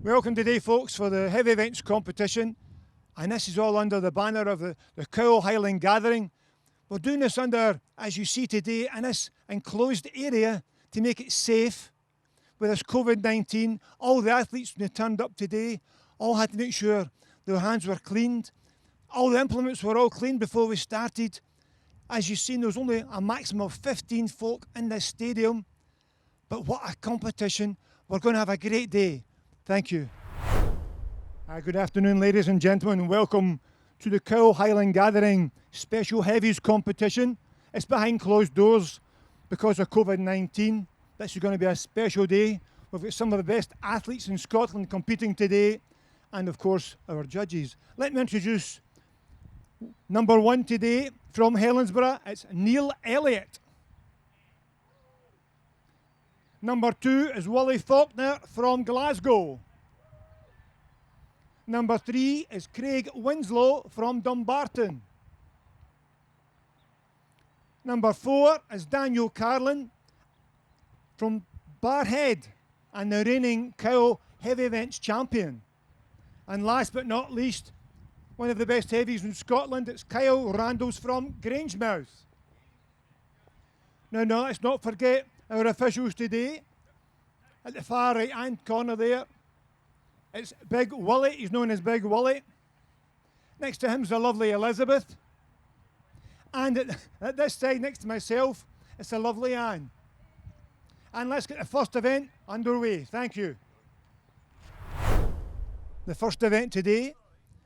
Welcome today, folks, for the heavy events competition, and this is all under the banner of the Cowal Highland Gathering. We're doing this under, as you see today, in this enclosed area to make it safe. With this COVID-19, all the athletes when they turned up today all had to make sure their hands were cleaned. All the implements were all cleaned before we started. As you've seen, there was only a maximum of 15 folk in this stadium. But what a competition. We're going to have a great day. Thank you. Good afternoon, ladies and gentlemen. Welcome to the Cowal Highland Gathering Special Heavies competition. It's behind closed doors because of COVID-19. This is going to be a special day. We've got some of the best athletes in Scotland competing today, and of course our judges. Let me introduce number one today from Helensborough. It's Neil Elliot. Number two is Willie Faulkner from Glasgow. Number three is Craig Winslow from Dumbarton. Number four is Daniel Carlin from Barrhead and the reigning Cowal Heavy Events champion. And last but not least, one of the best heavies in Scotland, it's Kyle Randalls from Grangemouth. Now, let's not forget our officials today. At the far right hand corner there, it's Big Willie, he's known as Big Willie. Next to him's the lovely Elizabeth. And at this side, next to myself, it's the lovely Anne. And let's get the first event underway. Thank you. The first event today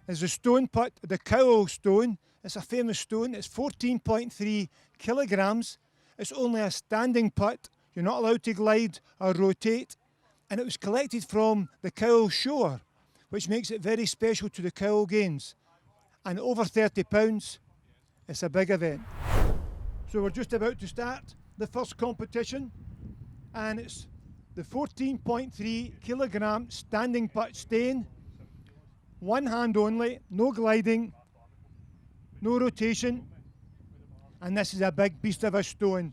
is the stone putt, the Cowal stone. It's a famous stone. It's 14.3 kilograms. It's only a standing putt. You're not allowed to glide or rotate. And it was collected from the Cowal shore, which makes it very special to the Cowal Games. And over £30, it's a big event. So we're just about to start the first competition. And it's the 14.3 kilogram standing putt staying. One hand only, no gliding, no rotation. And this is a big beast of a stone.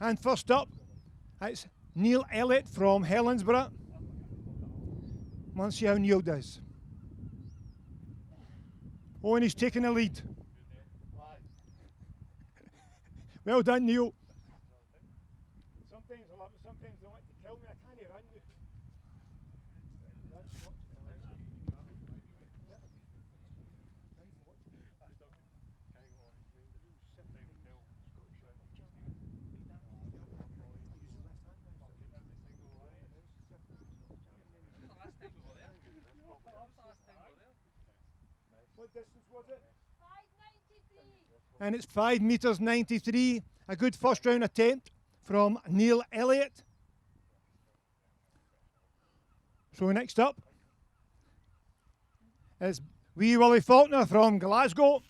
And first up, it's Neil Elliot from Helensborough. Let's see how Neil does. Oh, and he's taking the lead. Well done, Neil. Sometimes they want to kill me. I can't run you. What distance was it? 5.93. And it's 5 metres 93. A good first round attempt from Neil Elliot. So next up is wee Willie Faulkner from Glasgow.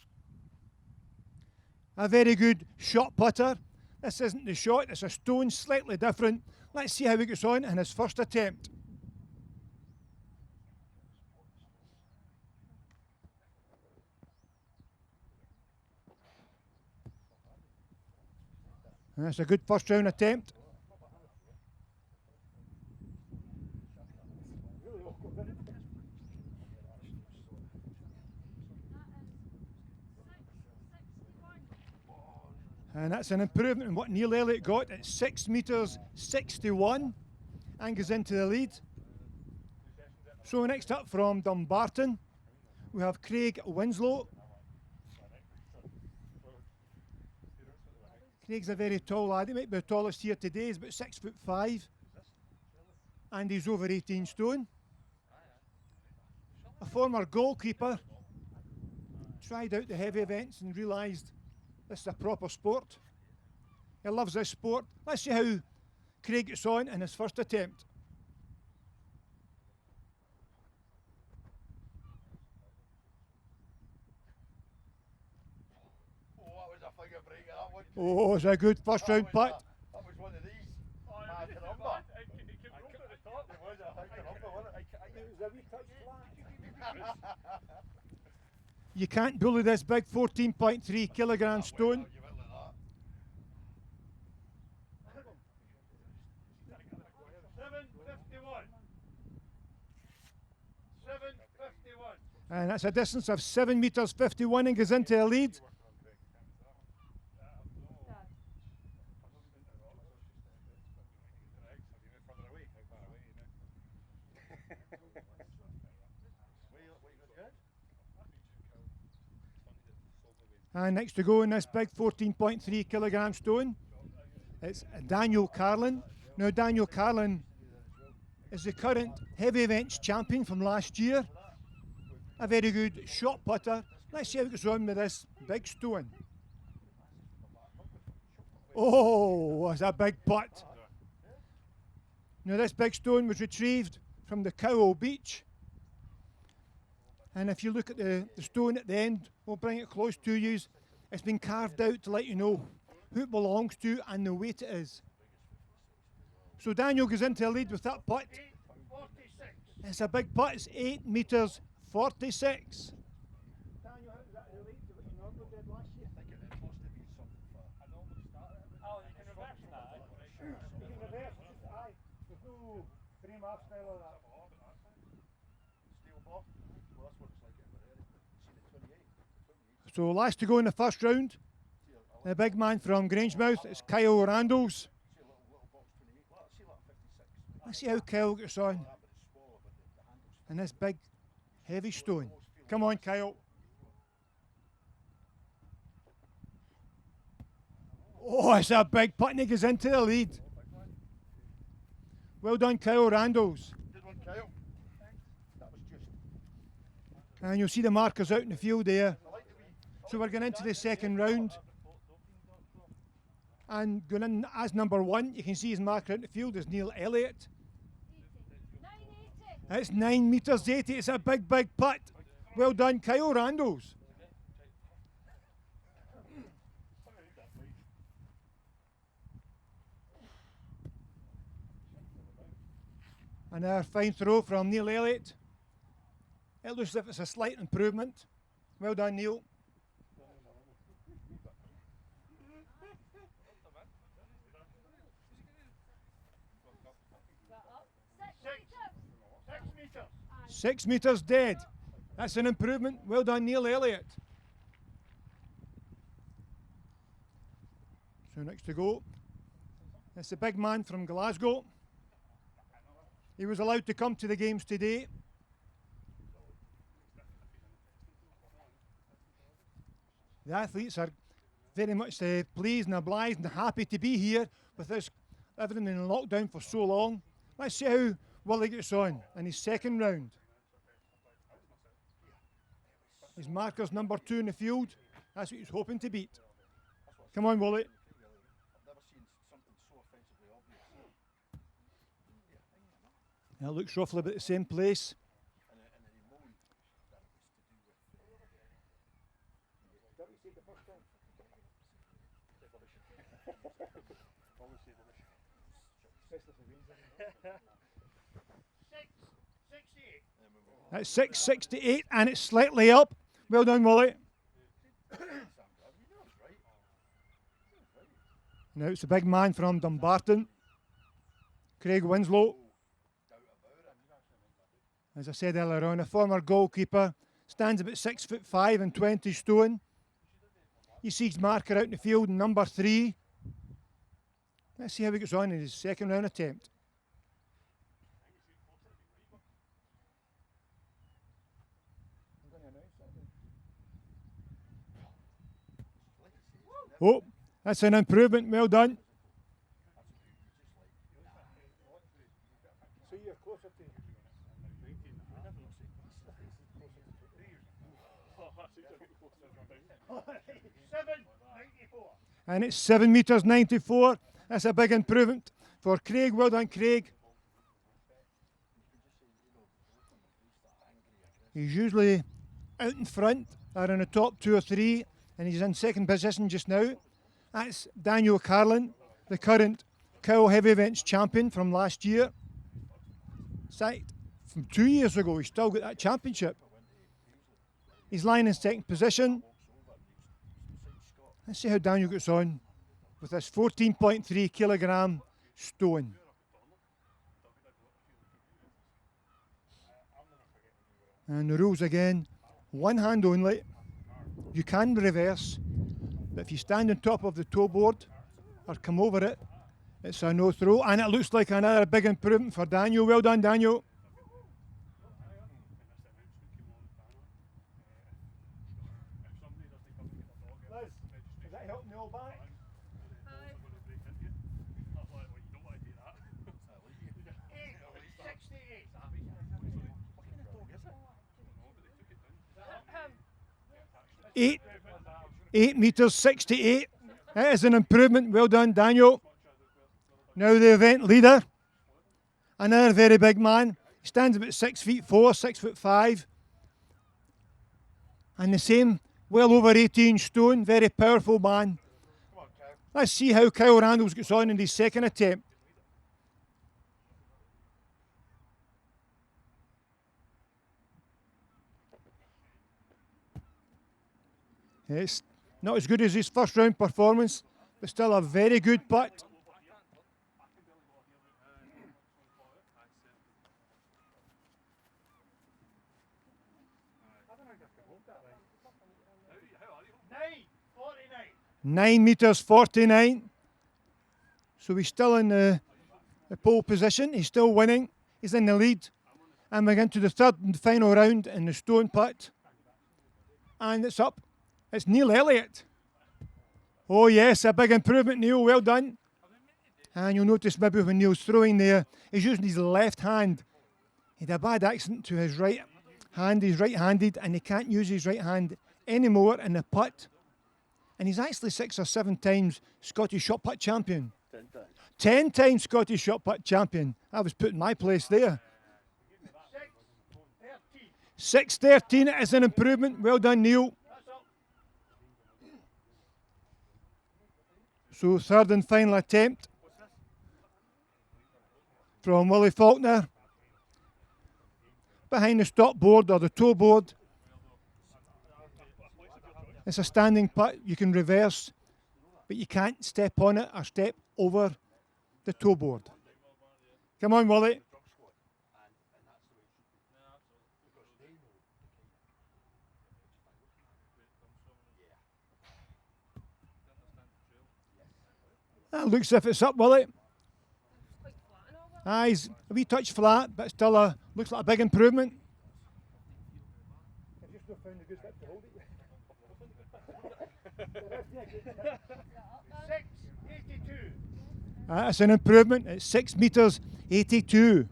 A very good shot putter. This isn't the shot, it's a stone, slightly different. Let's see how he gets on in his first attempt. And that's a good first round attempt. And that's an improvement in what Neil Elliott got at 6 metres 61 and goes into the lead. So next up from Dumbarton, we have Craig Winslow. Craig's a very tall lad. He might be the tallest here today. He's about 6'5", and he's over 18 stone. A former goalkeeper, tried out the heavy events and realised this is a proper sport. He loves this sport. Let's see how Craig gets on in his first attempt. Oh, it's a good first round putt. That was one of these. You can't bully this big 14.3 kilogram stone. And that's a distance of 7 metres 51 and goes into a lead. And next to go in this big 14.3 kilogram stone, it's Daniel Carlin. Now Daniel Carlin is the current heavy events champion from last year. A very good shot putter. Let's see how it goes on with this big stone. Oh, that's a big putt. Now this big stone was retrieved from the Cowal beach. And if you look at the stone at the end, we'll bring it close to you. It's been carved out to let you know who it belongs to and the weight it is. So Daniel goes into a lead with that putt. It's a big putt, it's 8 metres 46. Daniel, how does that relate to what you normally did last year? I think it must have been something for... I normally start it. Oh, you can reverse that. You can reverse, aye. There's no frame half style or that. Steel bar? Well, that's what it's like at Barrhead. See the 28. So last to go in the first round, the big man from Grangemouth, it's Kyle Randalls. Let's see how Kyle gets on. And this big, heavy stone. Come on, Kyle. Oh, it's a big putt and he goes into the lead. Well done, Kyle Randalls. Good one, Kyle. That was just... And you'll see the markers out in the field there. So we're going into the second round. And going in as number one, you can see his marker out in the field is Neil Elliot. It's 9 metres 80. It's a big, big putt. Well done, Kyle Randalls. Another fine throw from Neil Elliot. It looks as if it's a slight improvement. Well done, Neil. Six metres dead. That's an improvement. Well done, Neil Elliot. So next to go, it's the big man from Glasgow. He was allowed to come to the games today. The athletes are very much pleased and obliged and happy to be here with this everything in lockdown for so long. Let's see how Willie gets on in his second round. His marker's number 2 in the field. That's what he's hoping to beat. Come on, Willie. I've never seen something so offensively obvious. It looks roughly about the same place. And the moan that was to do with... That's 668 and it's slightly up. Well done, Willie. Now it's the big man from Dumbarton, Craig Winslow. As I said earlier on, a former goalkeeper, stands about 6'5" and 20 stone. You see his marker out in the field, number 3. Let's see how he gets on in his second round attempt. Oh, that's an improvement. Well done. So you're closer to... And it's 7 metres 94. That's a big improvement for Craig. Well done, Craig. He's usually out in front, or in the top 2 or 3, and he's in second position just now. That's Daniel Carlin, the current Cowal Heavy Events champion from last year. Sight from 2 years ago, he's still got that championship. He's lying in second position. Let's see how Daniel gets on with this 14.3 kilogram stone. And the rules again, one hand only. You can reverse, but if you stand on top of the toe board or come over it, it's a no throw, and it looks like another big improvement for Daniel. Well done, Daniel. Liz, is that helping the old back? 8 metres 68. That is an improvement. Well done, Daniel. Now the event leader, another very big man. He stands about 6'4", 6'5", and the same, well over 18 stone. Very powerful man. Let's see how Kyle Randalls gets on in his second attempt. It's not as good as his first round performance, but still a very good putt. Nine metres 49. So he's still in the pole position. He's still winning. He's in the lead. And we're going to the third and final round in the stone putt. And it's up. It's Neil Elliott. Oh yes, a big improvement, Neil. Well done. And you'll notice maybe when Neil's throwing there, he's using his left hand. He had a bad accident to his right hand. He's right-handed and he can't use his right hand anymore in the putt. And he's actually 6 or 7 times Scottish shot put champion. 10 times Scottish shot put champion. I was put in my place there. 6.13 is an improvement. Well done, Neil. So third and final attempt from Willie Faulkner. Behind the stop board or the toe board. It's a standing putt. You can reverse, but you can't step on it or step over the toe board. Come on, Willie. That looks as if it's up, Willie. He's a wee touch flat, but still looks like a big improvement. I've just not found a good bit to hold it. 6.82. That's an improvement. It's 6 metres 82.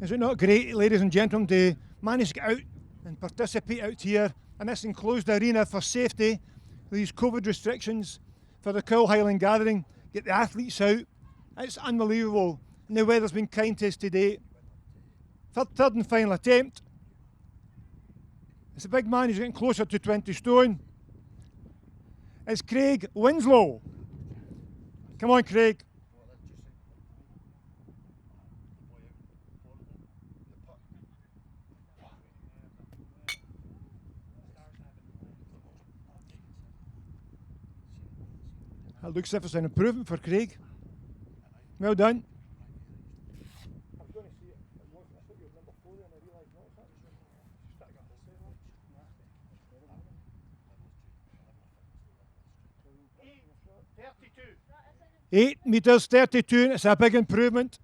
Is it not great, ladies and gentlemen, to manage to get out and participate out here in this enclosed arena for safety, these COVID restrictions for the Cowal Highland Gathering, get the athletes out. It's unbelievable. And the weather's been kind to us today. Third and final attempt. It's a big man, he's getting closer to 20 stone. It's Craig Winslow. Come on, Craig. That looks as if it's an improvement for Craig. Well done. Eight metres 32, and it's a big improvement.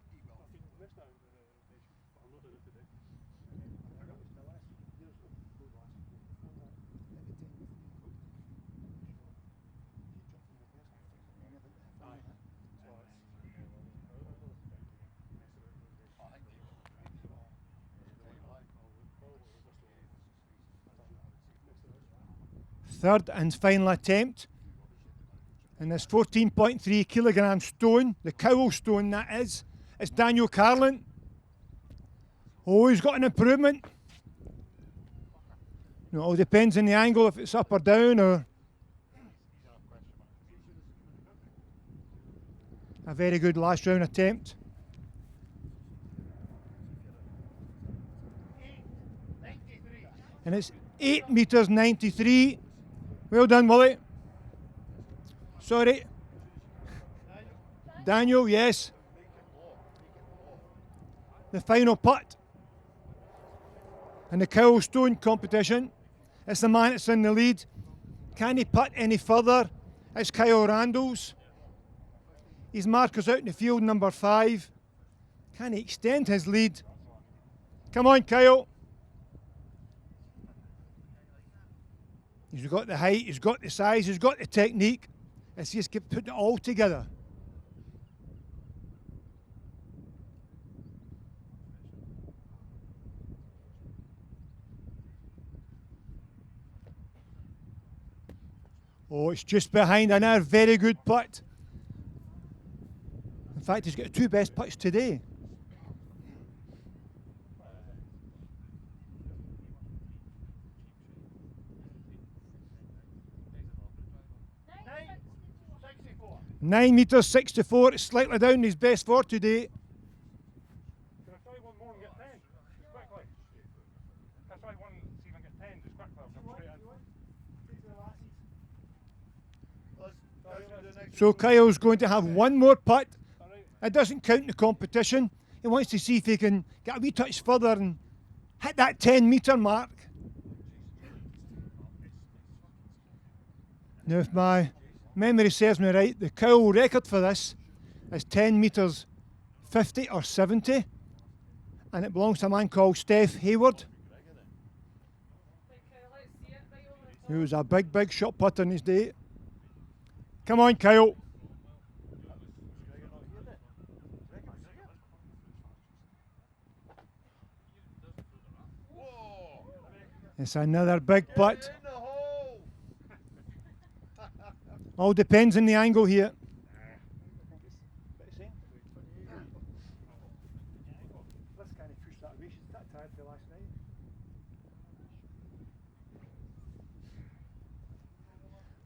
Third and final attempt. And this 14.3 kilogram stone, the Cowal stone that is, it's Daniel Carlin. Oh, he's got an improvement. It all depends on the angle, if it's up or down, or a very good last round attempt. And it's 8 metres 93. Well done, Willie. Sorry. Daniel, yes. the final putt in the Cowal Stone competition. It's the man that's in the lead. Can he putt any further? It's Kyle Randalls. His marker's out in the field, number 5. Can he extend his lead? Come on, Kyle. He's got the height, he's got the size, he's got the technique. It's just putting it all together. Oh, it's just behind another very good putt. In fact, he's got the 2 best putts today. (9.64 metres), slightly down his best for today. Can I try one more and get 10? Just quickly. Can I try one, see if I can get 10 just quickly? I'll come straight in. So Kyle's going to have one more putt. It doesn't count in the competition. He wants to see if he can get a wee touch further and hit that 10-metre mark. Now, if my memory serves me right, the Cowal record for this is 10 metres 50 or 70, and it belongs to a man called Steph Hayward, who was a big shot putter in his day. Come on, Kyle. It's another big putt. All depends on the angle here.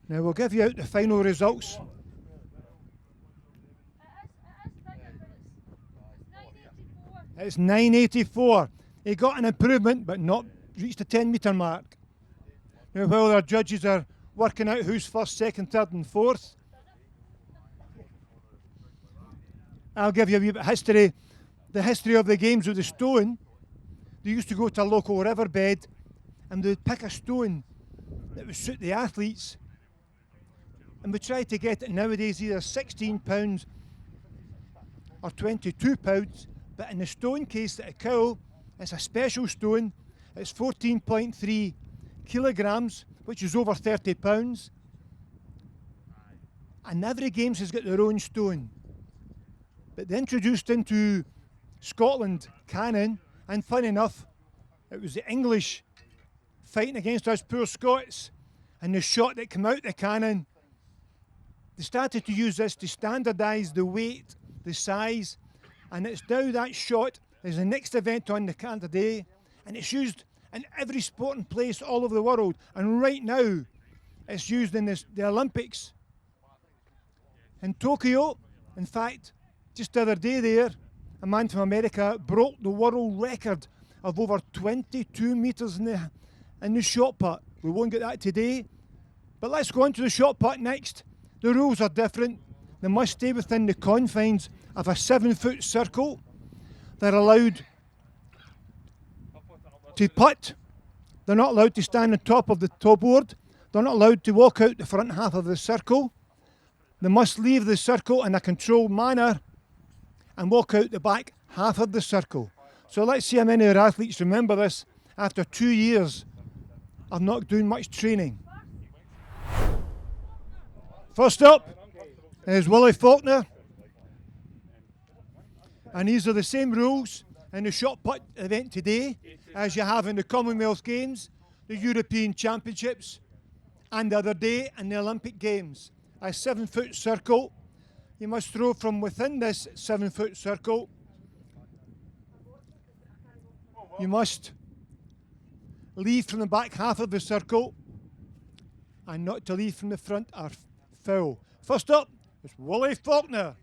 Now we'll give you out the final results. It's 9.84. He got an improvement but not reached the 10-metre mark. Now while our judges are working out who's first, second, third and fourth, I'll give you a wee bit of history. The history of the games with the stone. They used to go to a local riverbed and they'd pick a stone that would suit the athletes, and we try to get it nowadays either £16 or £22, but in the stone case at Cowal, it's a special stone. It's 14.3 kilograms, which is over £30, and every games has got their own stone. But they introduced into Scotland cannon, and fun enough, it was the English fighting against us poor Scots, and the shot that came out the cannon, they started to use this to standardise the weight, the size, and it's now that shot is the next event on the calendar day, and it's used in every sporting place all over the world. And right now, it's used in the Olympics. In Tokyo, in fact, just the other day there, a man from America broke the world record of over 22 metres in the shot put. We won't get that today. But let's go on to the shot put next. The rules are different. They must stay within the confines of a 7-foot circle. They're allowed to putt. They're not allowed to stand on top of the top board. They're not allowed to walk out the front half of the circle. They must leave the circle in a controlled manner and walk out the back half of the circle. So let's see how many of our athletes remember this after 2 years of not doing much training. First up is Willie Faulkner. And these are the same rules in the shot put event today as you have in the Commonwealth Games, the European Championships, and the other day in the Olympic Games. A 7-foot circle. You must throw from within this 7-foot circle. You must leave from the back half of the circle, and not to leave from the front or foul. First up is Willie Faulkner.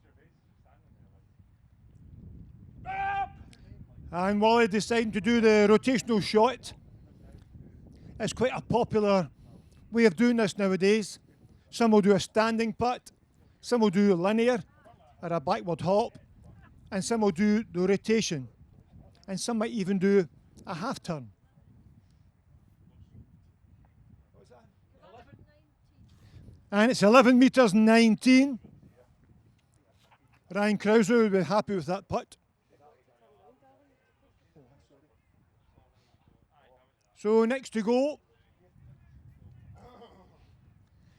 And Wally decided to do the rotational shot. It's quite a popular way of doing this nowadays. Some will do a standing putt, some will do linear or a backward hop, and some will do the rotation. and some might even do a half turn. And it's 11 metres 19. Ryan Krauser would be happy with that putt. So next to go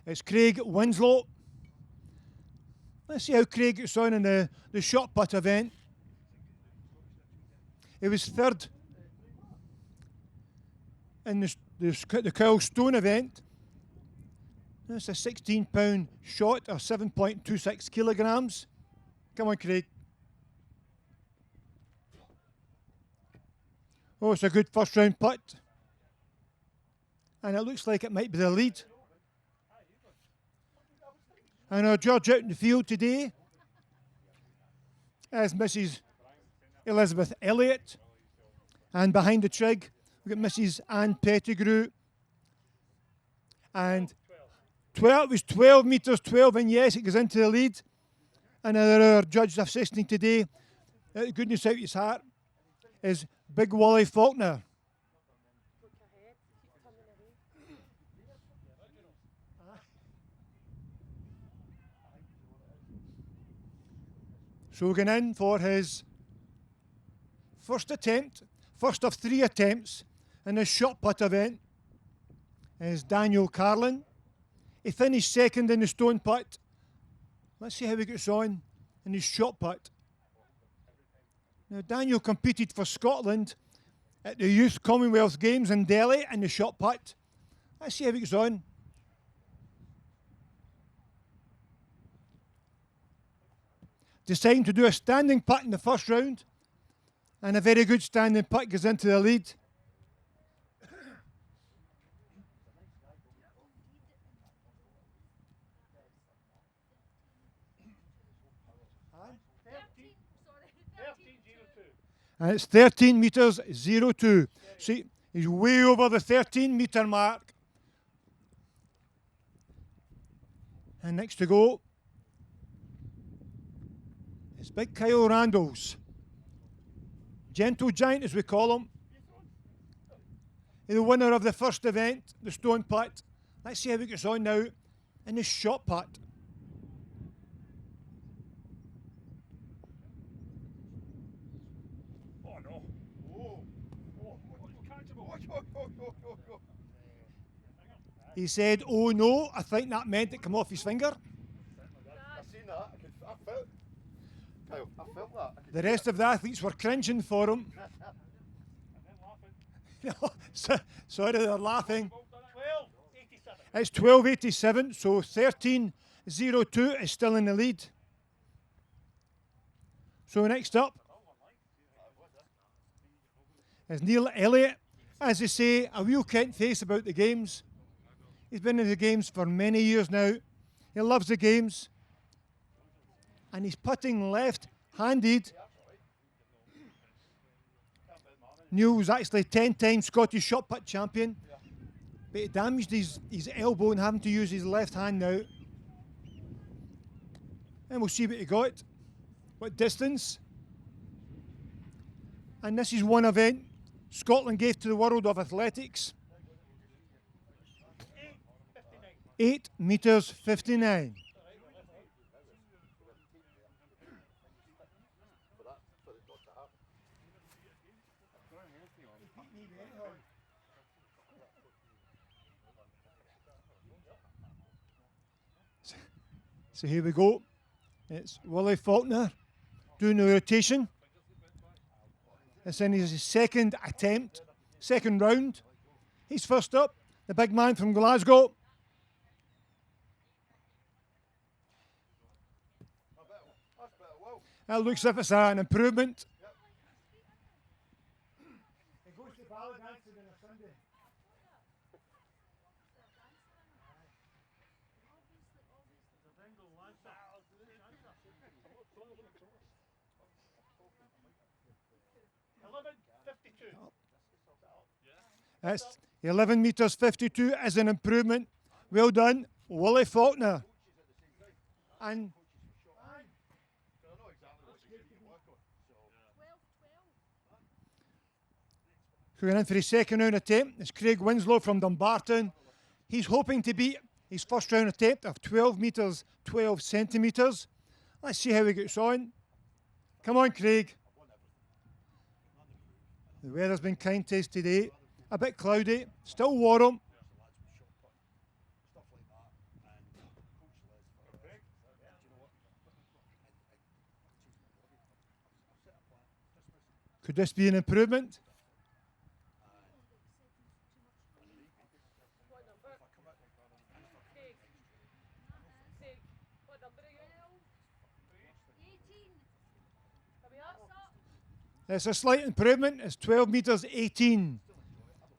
is Craig Winslow. Let's see how Craig gets on in the shot put event. He was third in the Cowal Stone event. That's a 16-pound shot, or 7.26 kilograms. Come on, Craig. Oh, it's a good first round putt. And it looks like it might be the lead. And our judge out in the field today is Mrs. Elizabeth Elliot. And behind the trig, we've got Mrs. Anne Pettigrew. And it was 12 metres 12, and yes, it goes into the lead. And our judge assisting today, goodness out his heart, is Big Wally Faulkner. So going in for his first attempt, first of 3 attempts in this shot put event, is Daniel Carlin. He finished second in the stone putt. Let's see how he gets on in his shot putt. Now, Daniel competed for Scotland at the Youth Commonwealth Games in Delhi in the shot put. Let's see how he gets on. Deciding to do a standing putt in the first round, and a very good standing putt goes into the lead. And it's 13 metres 02. See, he's way over the 13 metre mark. And next to go is Big Kyle Randalls. Gentle Giant, as we call him. He's the winner of the first event, the stone putt. Let's see how he gets on now in the shot putt. He said, "Oh no," I think that meant it come off his finger. I seen that. I felt. Kyle, I felt that. The rest of the athletes were cringing for him. Sorry, they're laughing. 12.87. It's 12.87, so 13.02 is still in the lead. So next up is Neil Elliott. As they say, a real Kent face about the games. He's been in the games for many years now. He loves the games. And he's putting left-handed. Neil was actually 10-time Scottish shot put champion. But he damaged his elbow and having to use his left hand now. And we'll see what he got. What distance. And this is one event Scotland gave to the world of athletics. 8 metres 59. So here we go. It's Willie Faulkner doing the rotation. It's in his second attempt, second round. He's first up, the big man from Glasgow. That looks as if it's an improvement. It goes to ballet dancing on a Sunday. That's 11 metres 52 as an improvement. Well done, Willie Faulkner. And So we're in for his second round attempt. It's Craig Winslow from Dumbarton. He's hoping to beat his first round attempt of 12 metres 12 centimetres. Let's see how he gets on. Come on, Craig. The weather's been kind to us today. A bit cloudy, still warm. Could this be an improvement? It's a slight improvement. It's 12 metres 18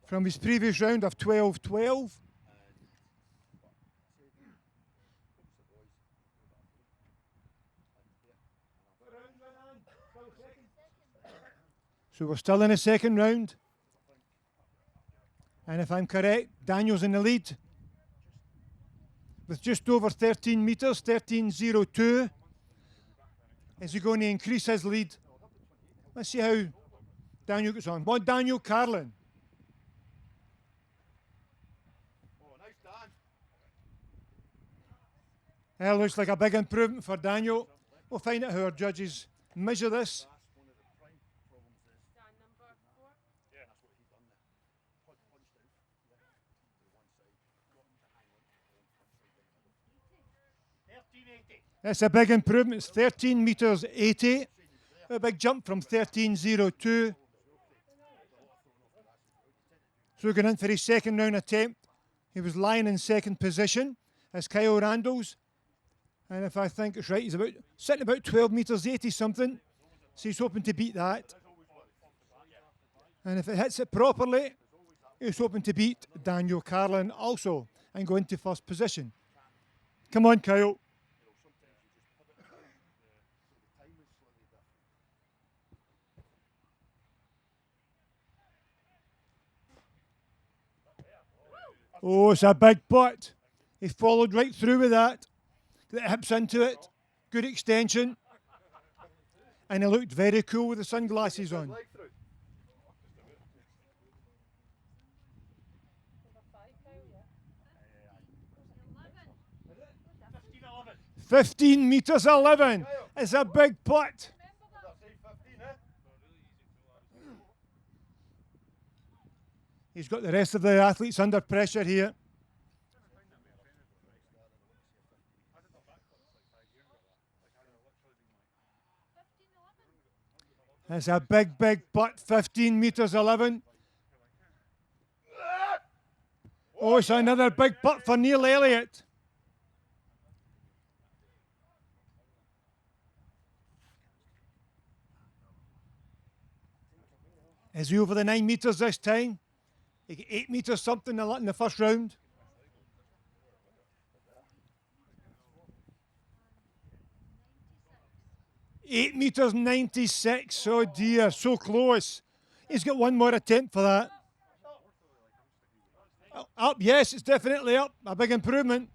from his previous round of 12-12. So we're still in the second round. And if I'm correct, Daniel's in the lead with just over 13 metres, 13.02. Is he going to increase his lead? Let's see how Daniel gets on. Bon, Daniel, Carlin. Oh, nice, Dan. That looks like a big improvement for Daniel. We'll find out how our judges measure this. That's a big improvement. It's 13 metres 80. A big jump from 13.02. So going in for his second round attempt. He was lying in second position as Kyle Randalls. And if I think it's right, he's sitting about 12 metres 80 something. So he's hoping to beat that. And if it hits it properly, he's hoping to beat Daniel Carlin also and go into first position. Come on, Kyle. Oh, it's a big putt. He followed right through with that. Got the hips into it. Good extension. And he looked very cool with the sunglasses on. 15 metres 11. It's a big putt. He's got the rest of the athletes under pressure here. It's a big, big putt, 15 metres 11. Oh, it's another big putt for Neil Elliott. Is he over the 9 metres this time? He got 8 metres something in the first round. Eight metres 96. Oh dear, so close. He's got one more attempt for that. Up, yes, it's definitely up. A big improvement.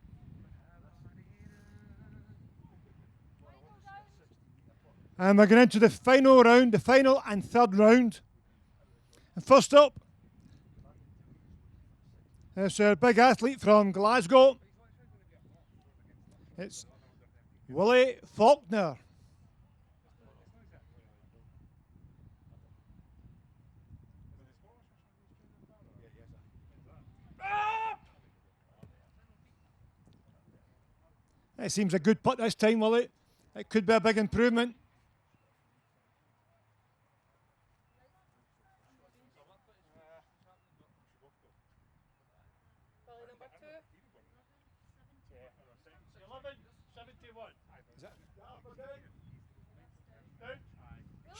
And we're going into the final round, the final and third round. And first up, it's a big athlete from Glasgow. It's Willie Faulkner. It seems a good putt this time, Willie. It could be a big improvement.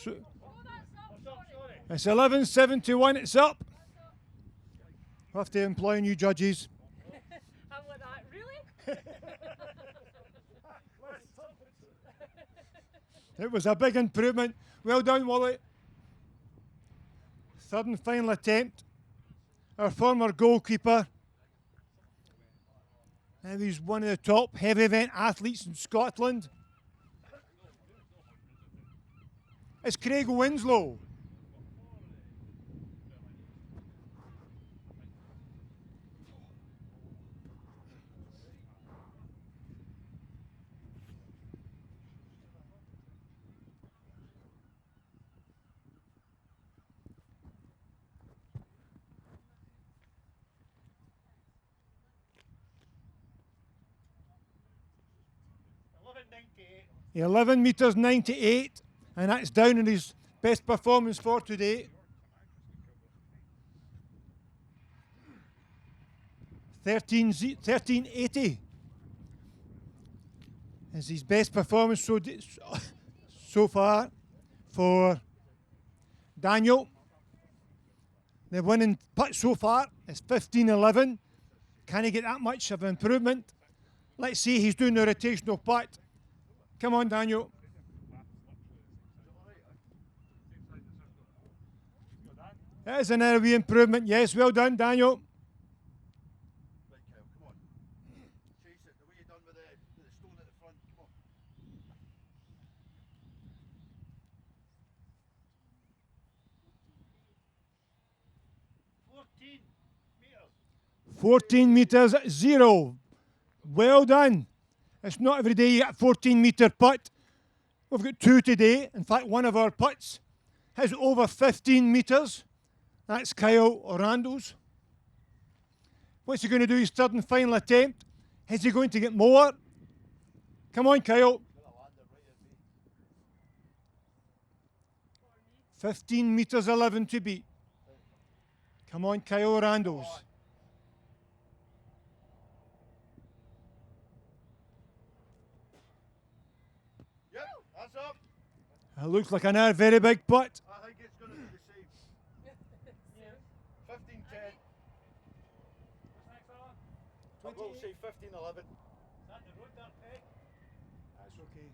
So, it's 11.71, it's up. We'll have to employ new judges. I'm like that, really? It was a big improvement. Well done, Wally. Third and final attempt. Our former goalkeeper. And he's one of the top heavy event athletes in Scotland. It's Craig Winslow. 11 metres 98, and that's down in his best performance for today. 1380 is his best performance so far for Daniel. The winning putt so far is 15-11. Can he get that much of improvement? Let's see, he's doing the rotational putt. Come on, Daniel. That is an early improvement. Yes, well done, Daniel. Right, Kyle, come on. Chase it the way you done with the stone at the front. Come on. 14 metres 0. Well done. It's not every day you get a 14 metre putt. We've got two today. In fact, one of our putts has over 15 metres. That's Kyle Randalls. What's he going to do his third and final attempt? Is he going to get more? Come on, Kyle. 15 metres 11 to beat. Come on, Kyle Randalls. Yep, that's up. It looks like another very big putt. I think it's going to be the same. 15-10. I will say 15-11. That's okay.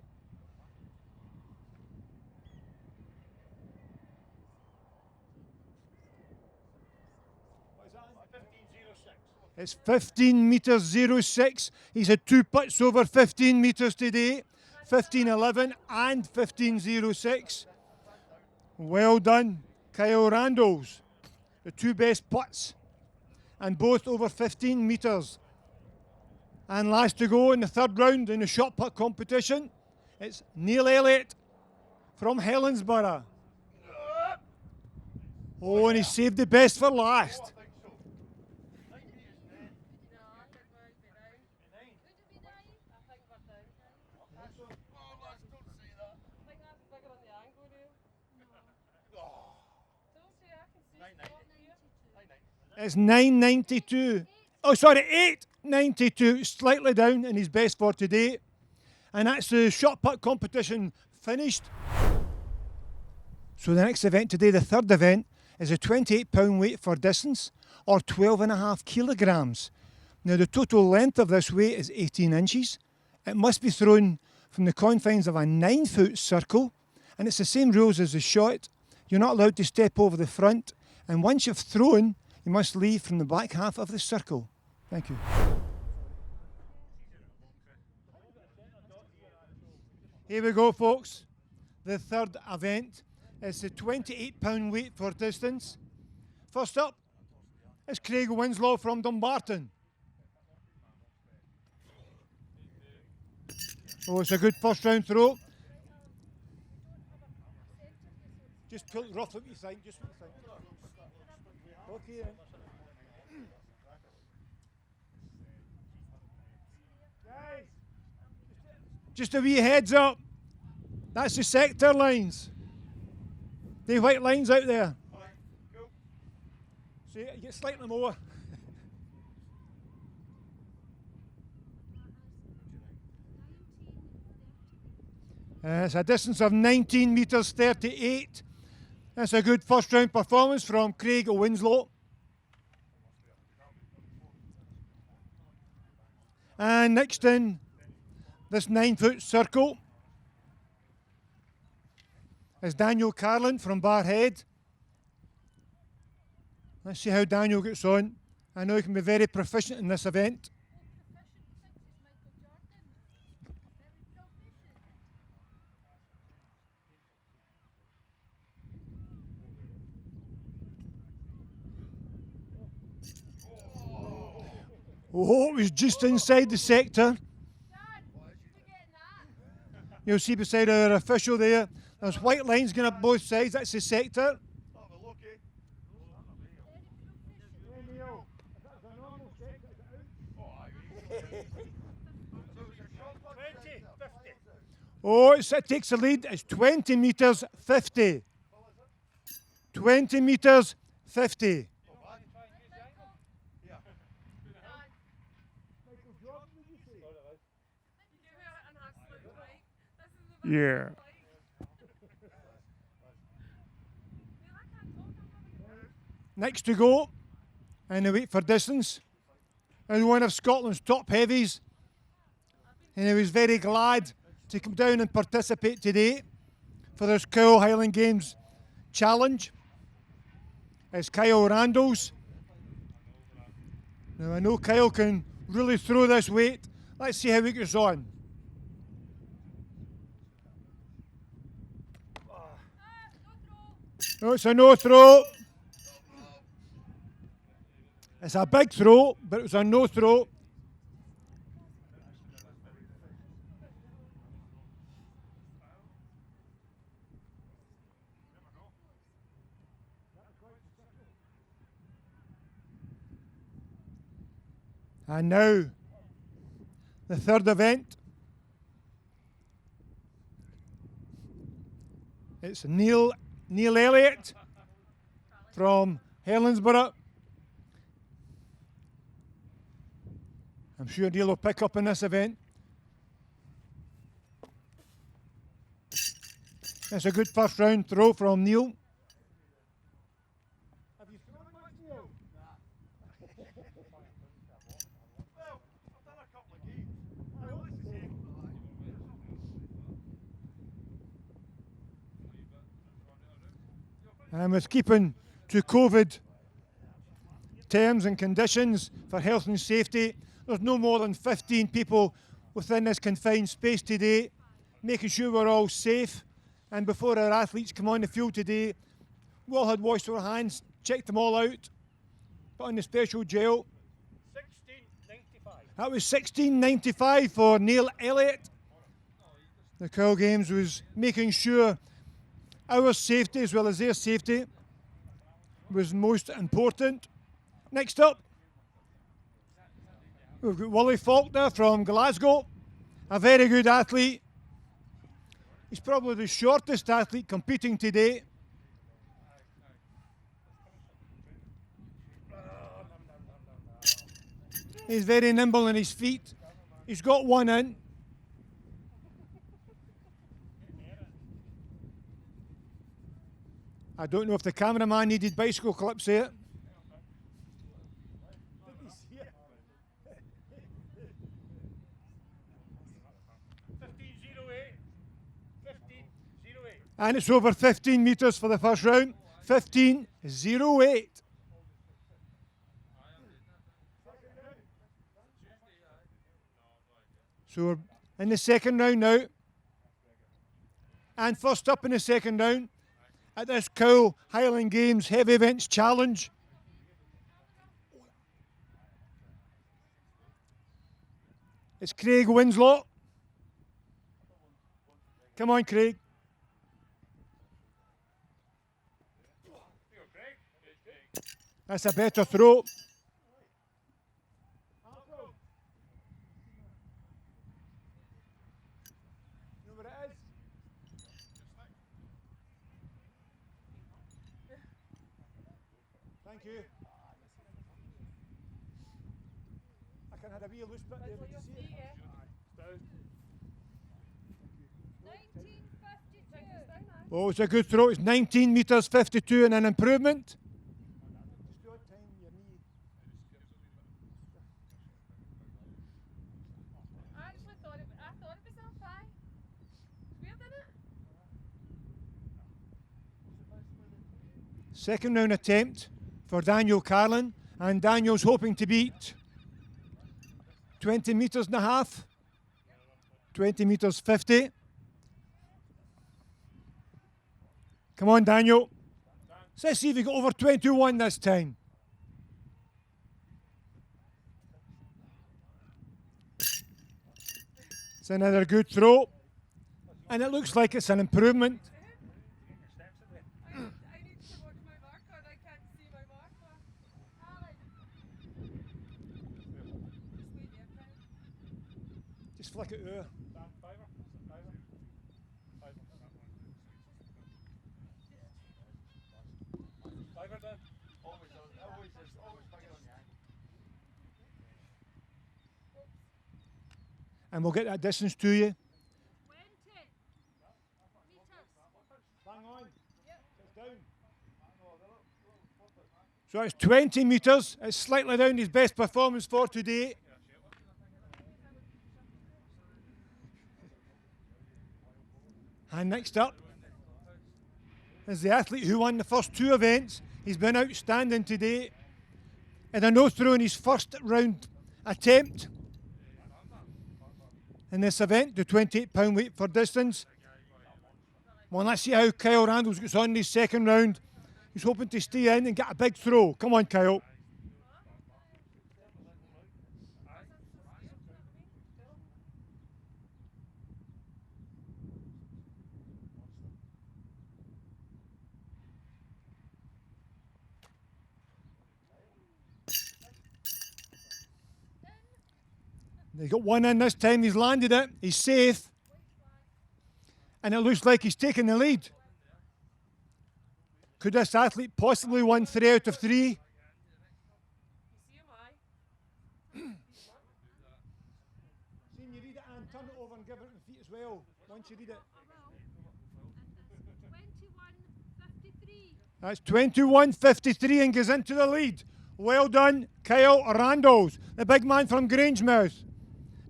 It's 15 metres 06. He's had two putts over 15 metres today. 15-11 and 15-06. Well done, Kyle Randalls. The two best putts, and both over 15 metres. And last to go in the third round in the shot put competition, it's Neil Elliott from Helensborough. Oh, and he saved the best for last. It's 992. Oh, sorry, 892. Slightly down in his best for today. And that's the shot put competition finished. So the next event today, the third event, is a 28-pound weight for distance, or 12.5 kilograms. Now the total length of this weight is 18 inches. It must be thrown from the confines of a 9-foot circle, and it's the same rules as the shot. You're not allowed to step over the front, and once you've thrown, you must leave from the back half of the circle. Thank you. Here we go, folks. The third event is the 28-pound weight for distance. First up is Craig Winslow from Dumbarton. Oh, it's a good first round throw. Just pull it rough, what you think, just what you think. Okay, then. Guys, just a wee heads up. That's the sector lines. The white lines out there. See, you get slightly more. It's a distance of 19 metres 38. That's a good first round performance from Craig Winslow. And next in this 9-foot circle is Daniel Carlin from Barrhead. Let's see how Daniel gets on. I know he can be very proficient in this event. Oh, it was just inside the sector. You'll see beside our official there, there's white lines going up both sides. That's the sector. 20, 50. Oh, it takes the lead. It's 20 metres 50. 20 metres 50. Yeah. Next to go, and the weight for distance, is one of Scotland's top heavies. And he was very glad to come down and participate today for this Cowal Highland Games challenge. It's Kyle Randalls. Now I know Kyle can really throw this weight. Let's see how he goes on. No, it's a no throw. It's a big throw, but it was a no throw. And now, the third event. It's Neil Elliott from Helensborough. I'm sure Neil will pick up in this event. That's a good first round throw from Neil. Have you thrown much, Neil? Well, I've done a couple of games. And with keeping to COVID terms and conditions for health and safety, there's no more than 15 people within this confined space today, making sure we're all safe. And before our athletes come on the field today, we all had washed our hands, checked them all out, put on the special gel. 16.95. That was 16.95 for Neil Elliott. The Cowal Games was making sure our safety as well as their safety was most important. Next up, we've got Willie Faulkner from Glasgow, a very good athlete. He's probably the shortest athlete competing today. He's very nimble on his feet. He's got one in. I don't know if the cameraman needed bicycle clips here. 15.08. And it's over 15 metres for the first round. 15.08. So we're in the second round now. And first up in the second round at this Cowal Highland Games Heavy Events Challenge. It's Craig Winslow. Come on, Craig. That's a better throw. Thank you. I can have a wee loose bit there. Did you see it? 1952. Oh, it's a good throw. It's 19 metres 52 and an improvement. I actually thought it was off high. Weird, isn't it? Second round attempt for Daniel Carlin, and Daniel's hoping to beat 20 metres and a half, 20 metres 50. Come on, Daniel. So let's see if you got over 21 this time. It's another good throw, and it looks like it's an improvement. I need to watch my marker and I can't see my marker. Alan. Just wait there, Kyle. Just flick it over. Never done. Always bang it on your hand. And we'll get that distance to you. 20 meters. Bang on. It's down. So it's 20 metres. It's slightly down his best performance for today. And next up is the athlete who won the first two events. He's been outstanding today. And a no throw in his first round attempt in this event, the 28-pound weight for distance. Well, let's see how Kyle Randalls gets on in his second round. He's hoping to stay in and get a big throw. Come on, Kyle. They got one in this time. He's landed it. He's safe. And it looks like he's taking the lead. Could this athlete possibly win 3 out of 3? You see him, aye? See, you read it and turn it over and give it the feet as well. Once you read it. It's 21:53. That's 21.53 and goes into the lead. Well done, Kyle Randalls, the big man from Grangemouth.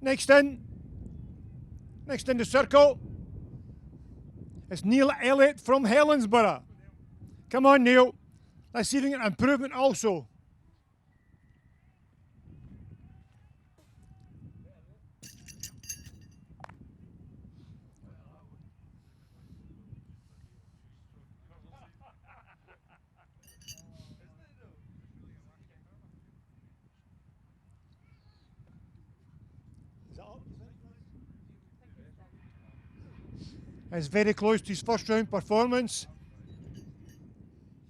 Next in the circle, it's Neil Elliott from Helensborough. Come on, Neil. Let's see if we can get an improvement also. It's very close to his first round performance.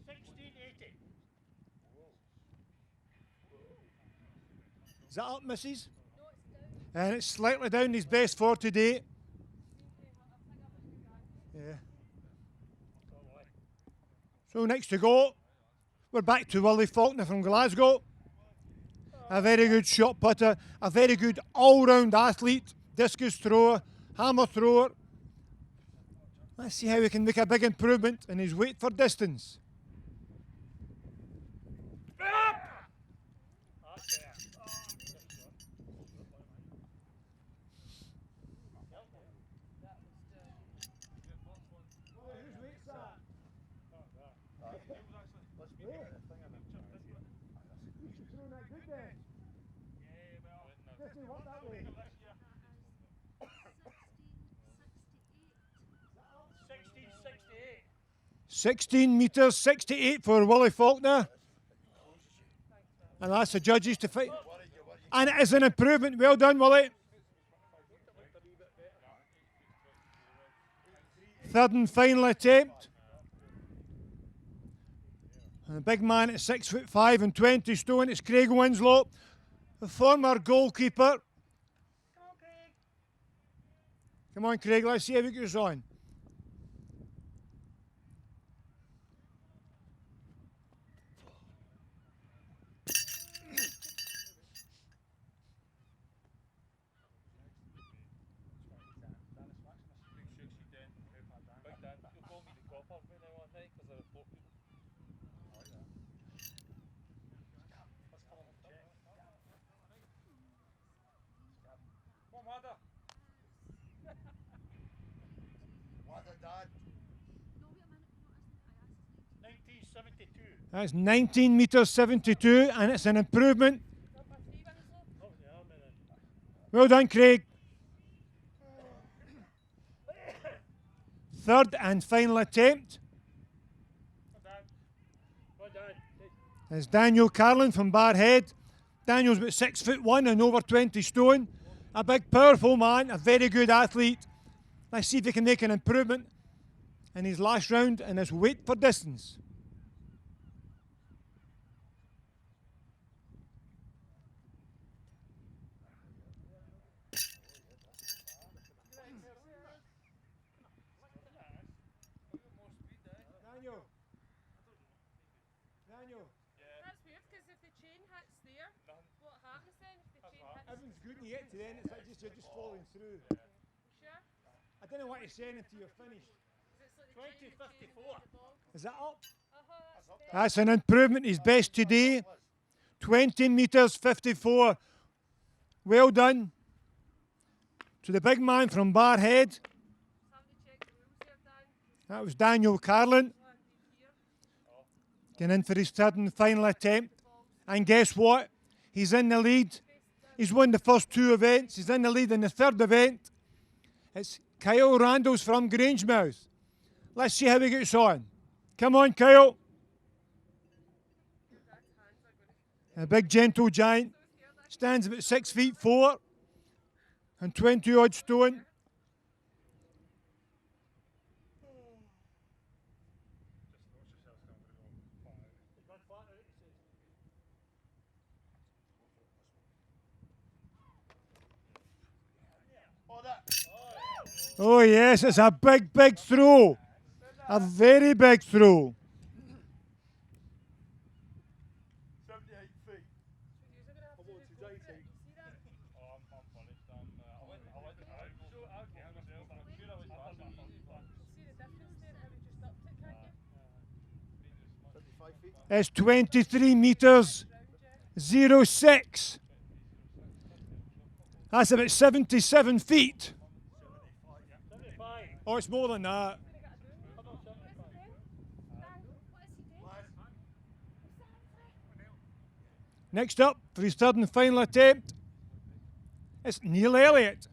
1680. Is that up, missus? And it's slightly down his best for today. Yeah. So next to go, we're back to Willie Faulkner from Glasgow. A very good shot putter, a very good all-round athlete, discus thrower, hammer thrower. Let's see how we can make a big improvement in his weight for distance. What that way? 1668. 16 metres, 68 for Willie Faulkner. And that's the judges to fight. And it is an improvement. Well done, Willie. Third and final attempt. And the big man at 6'5" and 20 stone, it's Craig Winslow, the former goalkeeper. Come on, Craig, let's see how it goes on. Dad. 1972. That's 19 metres 72, and it's an improvement. Well done, Craig. Third and final attempt is Daniel Carlin from Barrhead. Daniel's about 6'1" and over 20 stone. A big, powerful man, a very good athlete. Let's see if he can make an improvement in his last round in his weight for distance. Daniel. Daniel? That's weird because if the chain hits there, what happens then if the chain hits? Everything's good and you get to the end, it's like you're just falling through. Sure. I don't know what you're saying until you're finished. It's like the 20:54. Is that up? That's better. That's an improvement. His best today. 20 metres 54. Well done to the big man from Barrhead. Somebody check the rules there, Dan. That was Daniel Carlin. One here. Getting in for his third and final attempt. And guess what? He's in the lead. He's won the first two events. He's in the lead in the third event. It's Kyle Randalls from Grangemouth. Let's see how he gets on. Come on, Kyle. A big gentle giant. Stands about 6'4" and 20 odd stone. Oh yes, it's a big, big throw. A very big throw. 78 feet. See the difference there? How we just upped it, can't you? 75 feet. It's 23 metres 06. That's about 77 feet. Oh, it's more than that. Next up, for his third and final attempt, it's Neil Elliott.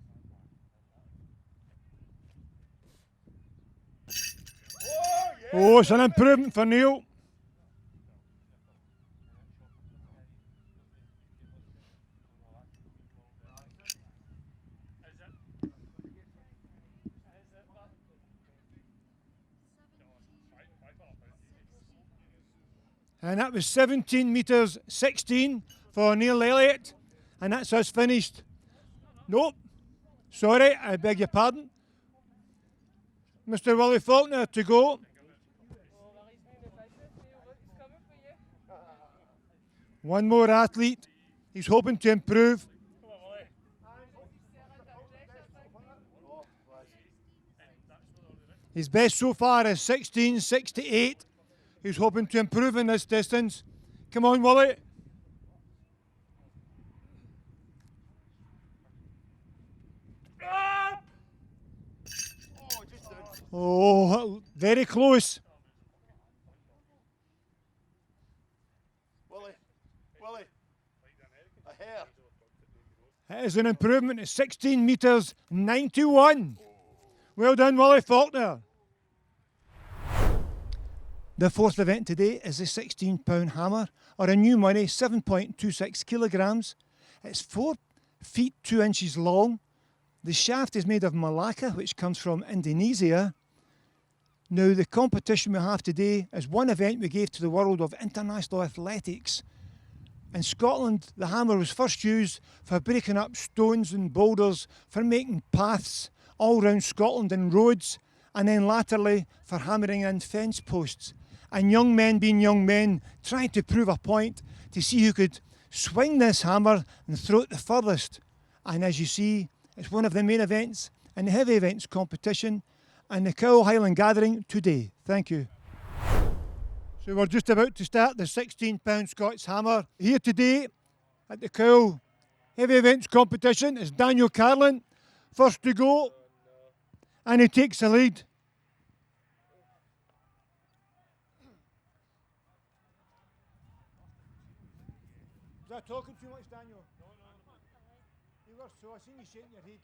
Oh, it's an improvement for Neil. And that was 17 metres 16 for Neil Elliott. And that's us finished. Nope. Sorry, I beg your pardon. Mr. Willie Faulkner to go. One more athlete. He's hoping to improve. His best so far is 16.68. He's hoping to improve in this distance. Come on, Willie. Oh, very close. Willie. A hair. It is an improvement. It's 16 metres 91. Well done, Willie Faulkner. The fourth event today is the 16-pound hammer, or in new money, 7.26 kilograms. It's 4 feet 2 inches long. The shaft is made of Malacca, which comes from Indonesia. Now, the competition we have today is one event we gave to the world of international athletics. In Scotland, the hammer was first used for breaking up stones and boulders, for making paths all round Scotland and roads, and then latterly for hammering in fence posts. And young men being young men, trying to prove a point to see who could swing this hammer and throw it the furthest. And as you see, it's one of the main events in the heavy events competition and the Cowal Highland Gathering today. Thank you. So we're just about to start the 16-pound Scots hammer. Here today at the Cowal heavy events competition is Daniel Carlin, first to go, and he takes the lead. Was I talking too much, Daniel? No. You were, so I seen you shaking your head.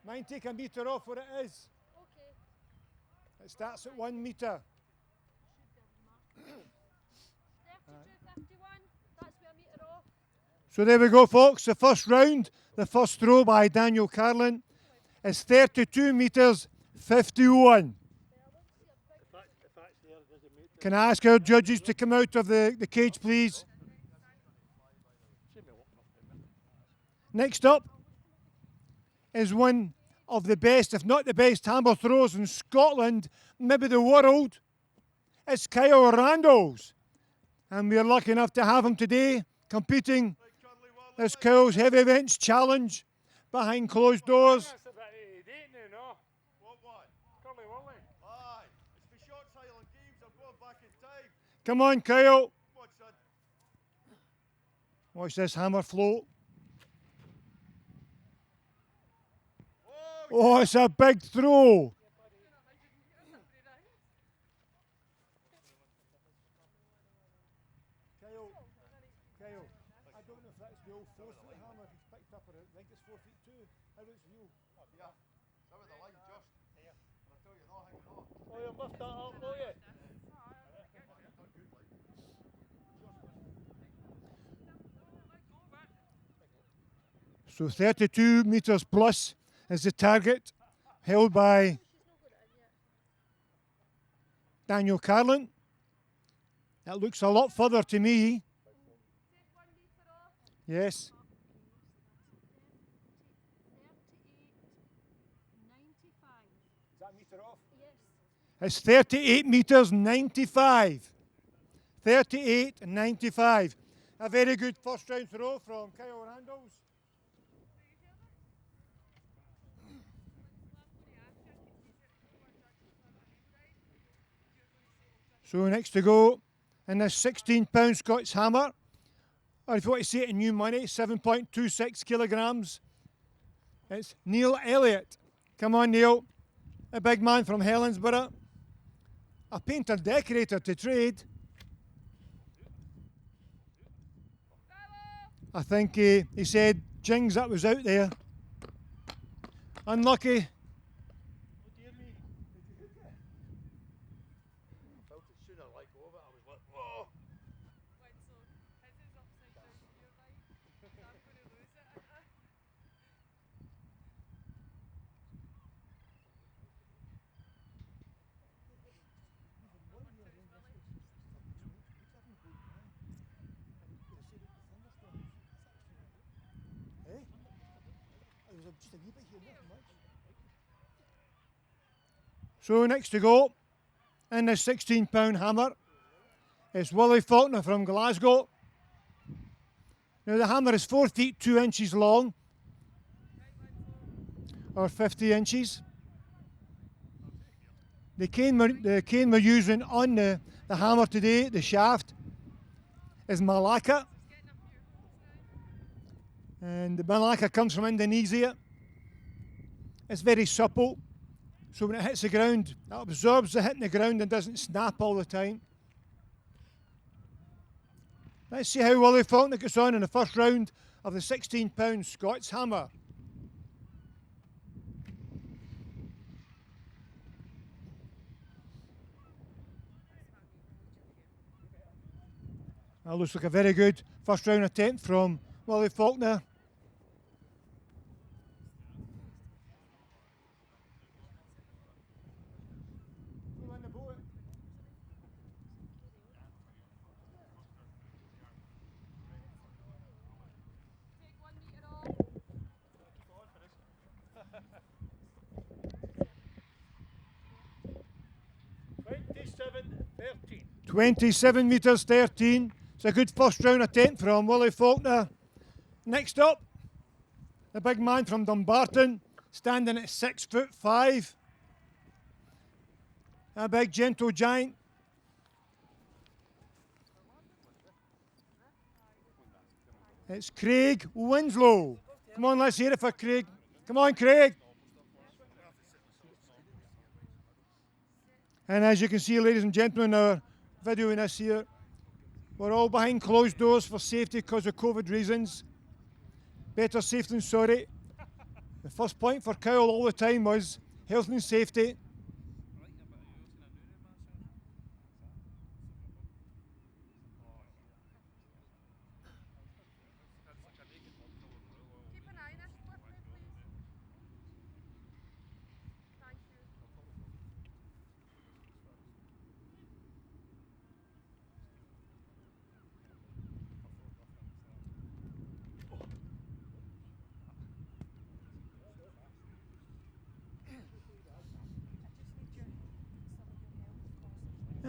Mind take a metre off what it is. Okay. It starts at 1 metre. 32.51. That's where a metre off. So there we go, folks. The first round, the first throw by Daniel Carlin is 32 metres 51. Can I ask our judges to come out of the cage, please? Next up is one of the best, if not the best, hammer throws in Scotland, maybe the world. It's Kyle Randalls. And we're lucky enough to have him today competing this Cowal's Heavy Events Challenge behind closed doors. That's a bit dating now, no? What? Curly Wally. Aye. It's the Shorts Highland Games. I'm going back in time. Come on, Kyle. Come on, son. Watch this hammer float. Oh, Oh, it's a big throw. Kyle, I don't know if that's the old 4-foot hammer he's picked up, or I think it's 4 feet 2. How does you? yeah. That was the line just. Here. And I'll tell you not, hang on. Oh, you lift that up, will you? So 32 metres plus is the target, held by Daniel Carlin. That looks a lot further to me. Yes. Is that metre off? It's 38 metres 95. 38 and 95. A very good first round throw from Kyle Randalls. So next to go in this 16-pound Scots hammer, or if you want to say it in new money, 7.26 kilograms. It's Neil Elliot. Come on, Neil. A big man from Helensborough. A painter decorator to trade. I think he said, Jings, that was out there. Unlucky. Felt it sooner like over. I was like, whoa. Winslow, his is upside down here, right? I'm going to lose it. So next to go in the 16-pound hammer is Willie Faulkner from Glasgow. Now the hammer is 4 feet 2 inches long, or 50 inches. The cane we're using on the hammer today, the shaft, is Malacca. And the Malacca comes from Indonesia. It's very supple, so when it hits the ground, it absorbs the hit in the ground and doesn't snap all the time. Let's see how Willie Faulkner gets on in the first round of the 16-pound Scots hammer. That looks like a very good first round attempt from Willie Faulkner. Take 1 metre off. 27-13. 27 metres 13. It's a good first round attempt from Willie Faulkner. Next up, the big man from Dumbarton, standing at 6'5". A big gentle giant. It's Craig Winslow. Come on, let's hear it for Craig. Come on, Craig. And as you can see, ladies and gentlemen, our videoing this here, we're all behind closed doors for safety because of COVID reasons. Better safe than sorry. The first point for Cowal all the time was health and safety. Keep an eye on this clip, please. Thank you.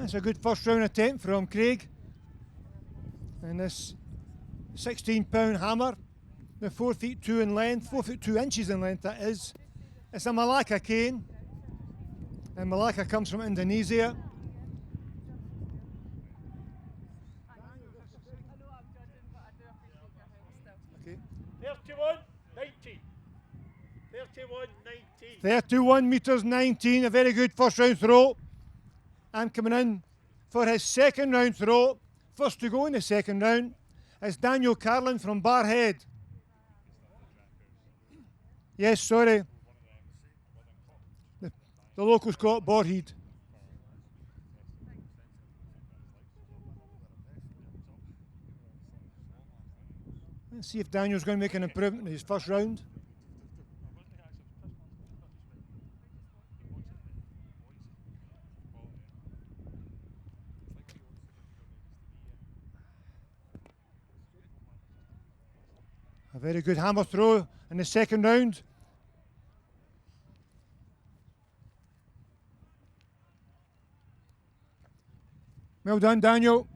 That's a good first round attempt from Craig. And this 16-pound hammer, the 4 feet 2 in length, 4 feet 2 inches in length that is. It's a Malacca cane. And Malacca comes from Indonesia. I know I'm judging, but I do appreciate your help still. Okay. 31.90. 31.19. 31 metres 19, a very good first round throw. And coming in for his second round throw, first to go in the second round, is Daniel Carlin from Barrhead. Yes, sorry. The locals call it Barrhead. Let's see if Daniel's going to make an improvement in his first round. A very good hammer throw in the second round. Well done, Daniel.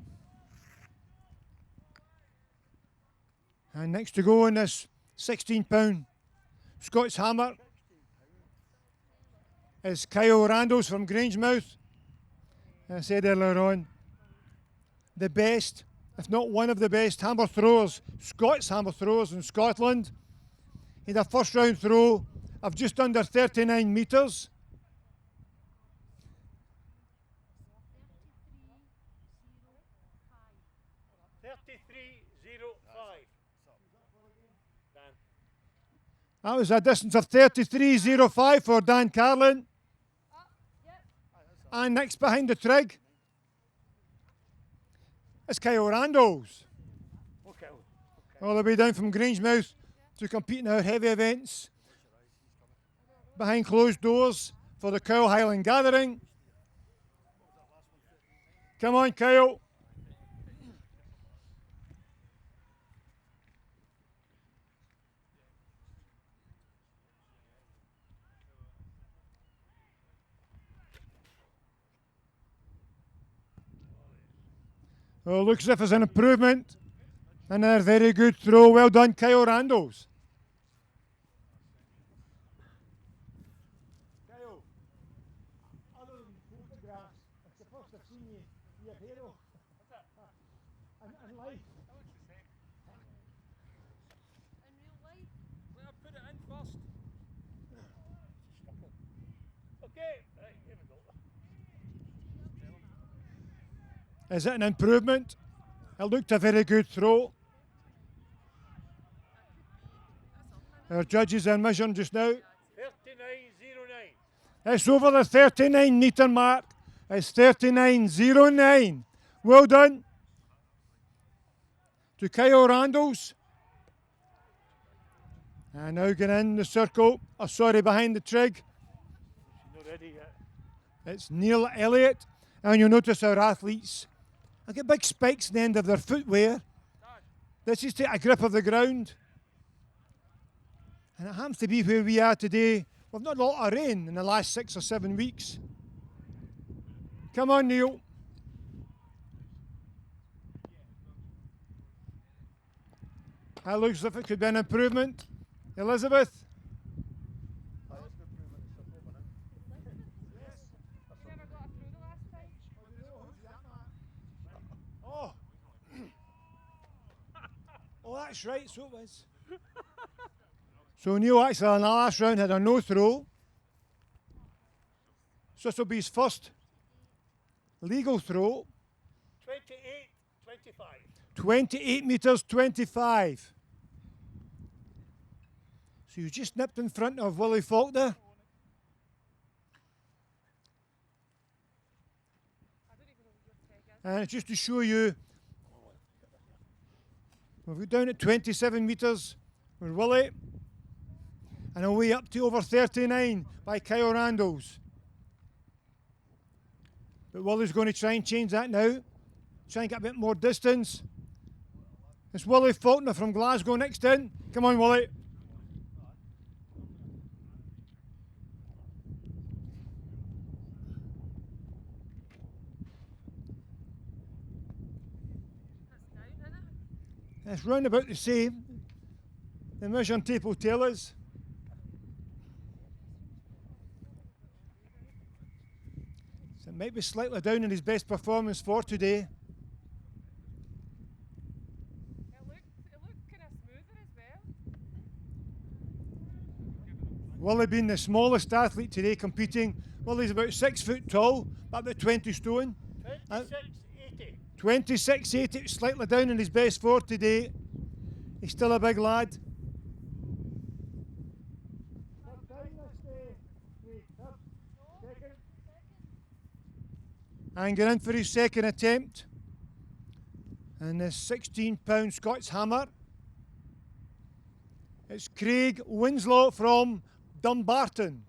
And next to go in this 16-pound Scots hammer is Kyle Randalls from Grangemouth. I said earlier on, the best, if not one of the best hammer throwers, Scots hammer throwers in Scotland. He had a first round throw of just under 39 metres. That was a distance of 33.05 for Dan Carlin. And next behind the trig is Kyle Randalls. Okay. All the way down from Grangemouth to compete in our heavy events. Behind closed doors for the Cowal Highland Gathering. Come on, Kyle. Oh, looks as if there's an improvement. Another very good throw. Well done, Kyle Randalls. Kyle, other than photographs, it's the first I've seen you be a hero. In life. In real life, Well, I put it in first. Okay, right, here we go. Is it an improvement? It looked a very good throw. Our judges are measuring just now. 39.09. It's over the 39 metre mark. It's 39.09. Well done to Kyle Randalls. And now get in the circle. Oh, sorry, behind the trig. Not ready yet. It's Neil Elliott. And you'll notice our athletes, I get big spikes in the end of their footwear. This is to take a grip of the ground. And it happens to be where we are today. We've not a lot of rain in the last 6 or 7 weeks. Come on, Neil. That looks as if it could be an improvement. Elizabeth? you never got through the last time. Oh. Oh, that's right, so it was. So Neil actually in the last round had a no throw. So this will be his first legal throw. 28.25. 28 metres 25. So you just nipped in front of Willie Faulkner. And just to show you, we're down at 27 metres with Willie. And away up to over 39 by Kyle Randalls. But Willie's going to try and change that now. Try and get a bit more distance. It's Willie Faulkner from Glasgow next in. Come on, Willie. It's round about the same. The measuring tape will tell us. So it might be slightly down in his best performance for today. It looked kind of smoother as well. Willie being the smallest athlete today competing. Willie's about 6 foot tall, about 20 stone. 26.80. 26.80, slightly down in his best for today. He's still a big lad. And get in for his second attempt. And this 16-pound Scots hammer. It's Craig Winslow from Dumbarton.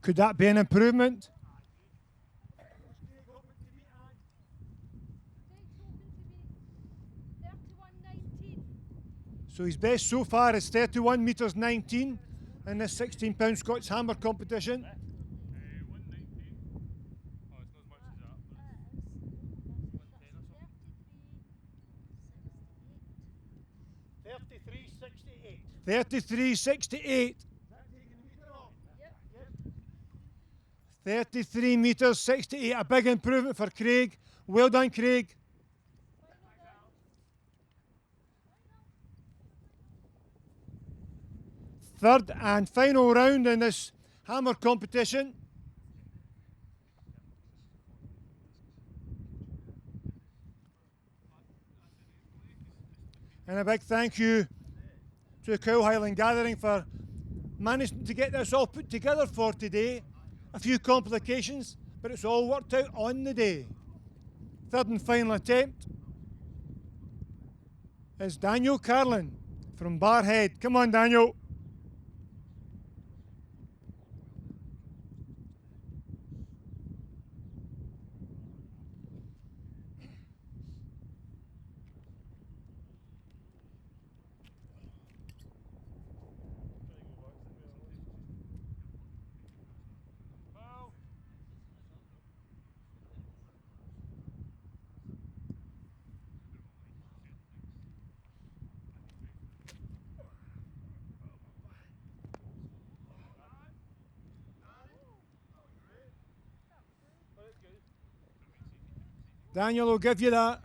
Could that be an improvement? So his best so far is 31 metres 19 in this 16-pound Scots hammer competition. 119. Oh, it's not as much as that. 33.68. 33 metres 68, a big improvement for Craig. Well done, Craig. Third and final round in this hammer competition. And a big thank you to the Cowal Highland Gathering for managing to get this all put together for today. A few complications, but it's all worked out on the day. Third and final attempt is Daniel Carlin from Barrhead. Come on, Daniel. Daniel will give you that.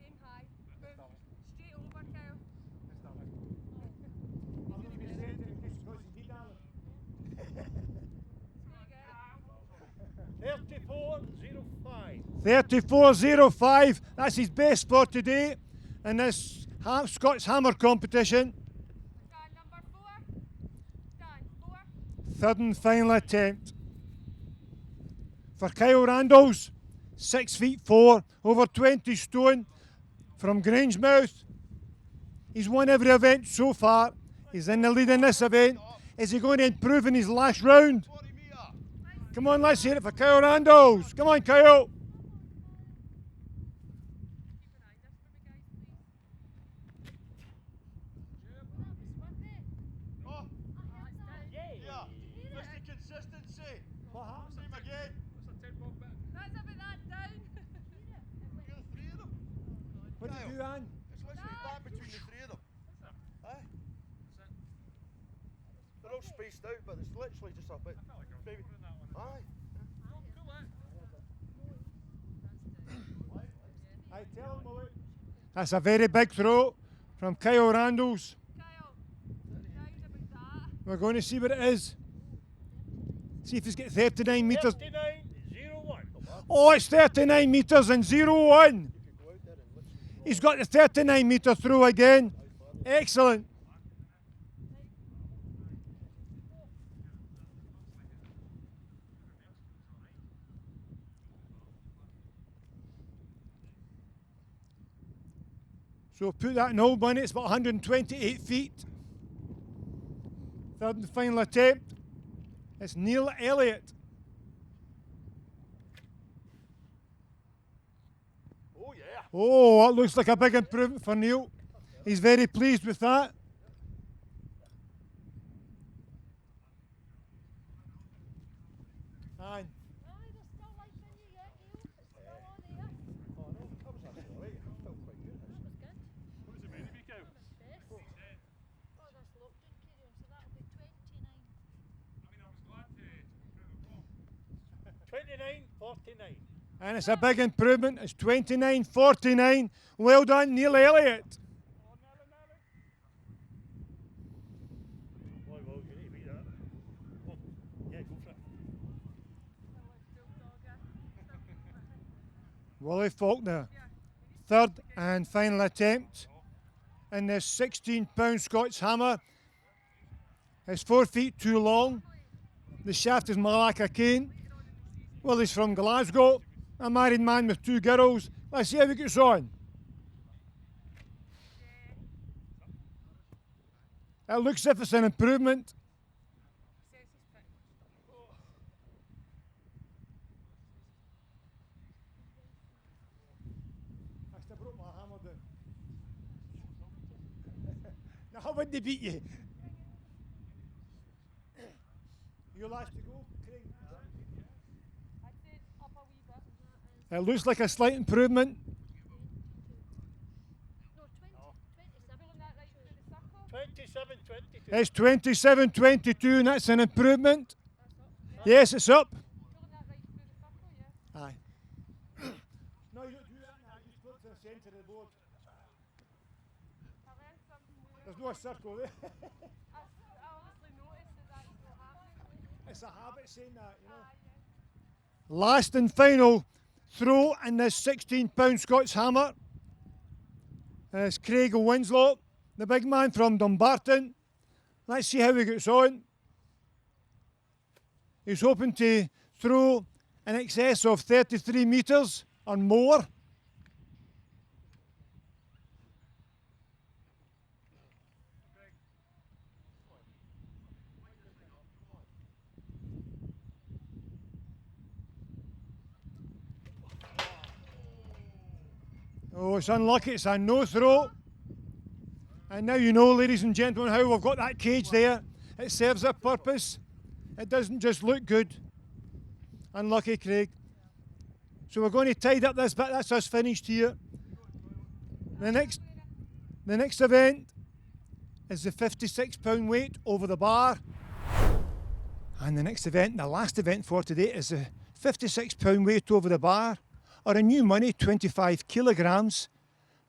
Aim high. Boom. Straight over, Kyle. 34.05. That's his best for today in this Scots hammer competition. Number 4. Done. 4. Third and final attempt for Kyle Randalls, 6 feet 4, over 20 stone, from Grangemouth. He's won every event so far. He's in the lead in this event. Is he going to improve in his last round? Come on, let's hear it for Kyle Randalls. Come on, Kyle. What did you do, Anne? It's literally back between the three of them. Aye. They're all spaced out, but it's literally just a bit. Maybe. Aye. That's a very big throw from Kyle Randalls. Kyle. Round about that. We're going to see what it is. See if he's got 39 metres. 39.01. Oh, it's 39 metres and 0-1. He's got the 39 metre throw again. Excellent. So put that in old money, it's about 128 feet. Third and final attempt. It's Neil Elliott. Oh, yeah. Oh, that looks like a big improvement for Neil. He's very pleased with that. Aye. There's still life in you yet, Neil. It's still on there. Oh, no, that was actually right. That felt quite good. That was good. What was it meant to be, Cow? Best. Oh, that's locked in, carry on. So that'll be 29. I mean, I was glad to prove it wrong. 29-49. And it's a big improvement. It's 29-49. Well done, Neil Elliott. Oh, Nelly, Nelly. Well, you need to beat that. Oh, yeah, go for it. Wally Faulkner. Third and final attempt in this 16-pound Scots hammer. It's 4 feet too long. The shaft is Malacca cane. Willie's from Glasgow, a married man with 2 girls. Let's see how he gets on. It looks as if it's an improvement. I still broke my hammer down. Now, how would they beat you? You last to go, Craig? I'd say up a wee bit. It looks like a slight improvement. No, 27 on that right through the circle. 27-22. It's 27-22, and that's an improvement. Yes, it's up. Pulling that right through the circle, yeah. Aye. No, you don't do that now. You just go to the centre of the board. I learned something new. There's no circle there. I honestly noticed that that's not happening. It's a habit saying that, you know. Last and final throw in this 16-pound Scots hammer. It's Craig Winslow, the big man from Dumbarton. Let's see how he gets on. He's hoping to throw in excess of 33 metres or more. Oh, it's unlucky, it's a no throw. And now you know, ladies and gentlemen, how we've got that cage there. It serves a purpose. It doesn't just look good. Unlucky, Craig. So we're going to tidy up this bit. That's us finished here. The next event is the 56-pound weight over the bar. And the next event, the last event for today, is the 56-pound weight over the bar, or in new money, 25 kilograms.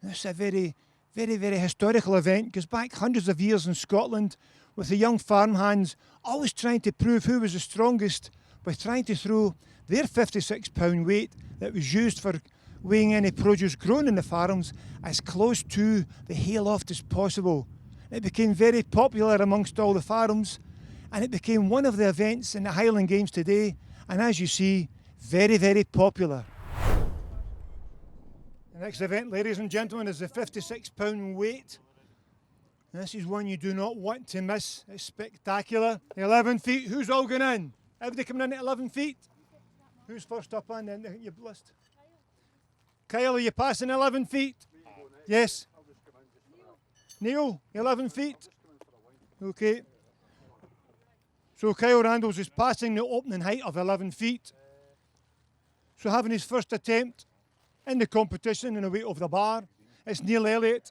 This is a very, very, very historical event. Goes back hundreds of years in Scotland, with the young farmhands always trying to prove who was the strongest by trying to throw their 56-pound weight that was used for weighing any produce grown in the farms as close to the hayloft as possible. It became very popular amongst all the farms, and it became one of the events in the Highland Games today, and as you see, very, very popular. The next event, ladies and gentlemen, is the 56-pound weight. This is one you do not want to miss. It's spectacular. 11 feet. Who's all going in? Everybody coming in at 11 feet? Who's first up on then? Your list. Kyle, are you passing 11 feet? Yes. Neil, 11 feet? Okay. So Kyle Randalls is passing the opening height of 11 feet. So having his first attempt in the competition in the weight of the bar, it's Neil Elliott.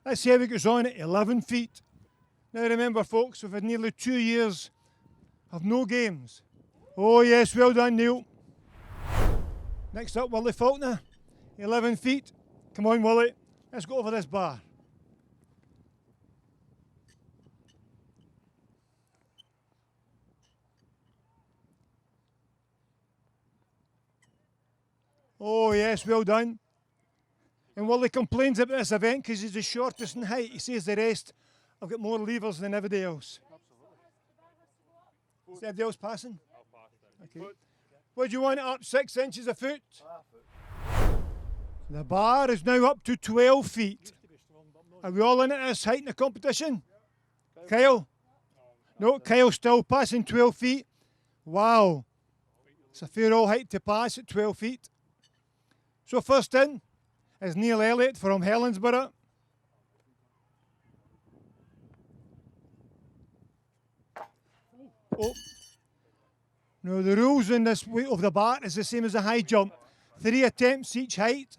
Let's see how he goes on at 11 feet. Now remember, folks, we've had nearly 2 years of no games. Oh yes, well done, Neil. Next up, Willie Faulkner, 11 feet. Come on, Willie, let's go over this bar. Oh yes, well done. And Willie complains about this event because he's the shortest in height. He says the rest have got more levers than everybody else. Is everybody else passing? Okay. What do you want it up? 6 inches a foot? The bar is now up to 12 feet. Are we all in at this height in the competition? Kyle? No, Kyle's still passing 12 feet. Wow. It's a fair old height to pass at 12 feet. So first in is Neil Elliott from Helensborough. Oh. Now the rules in this weight of the bar is the same as a high jump. 3 attempts each height.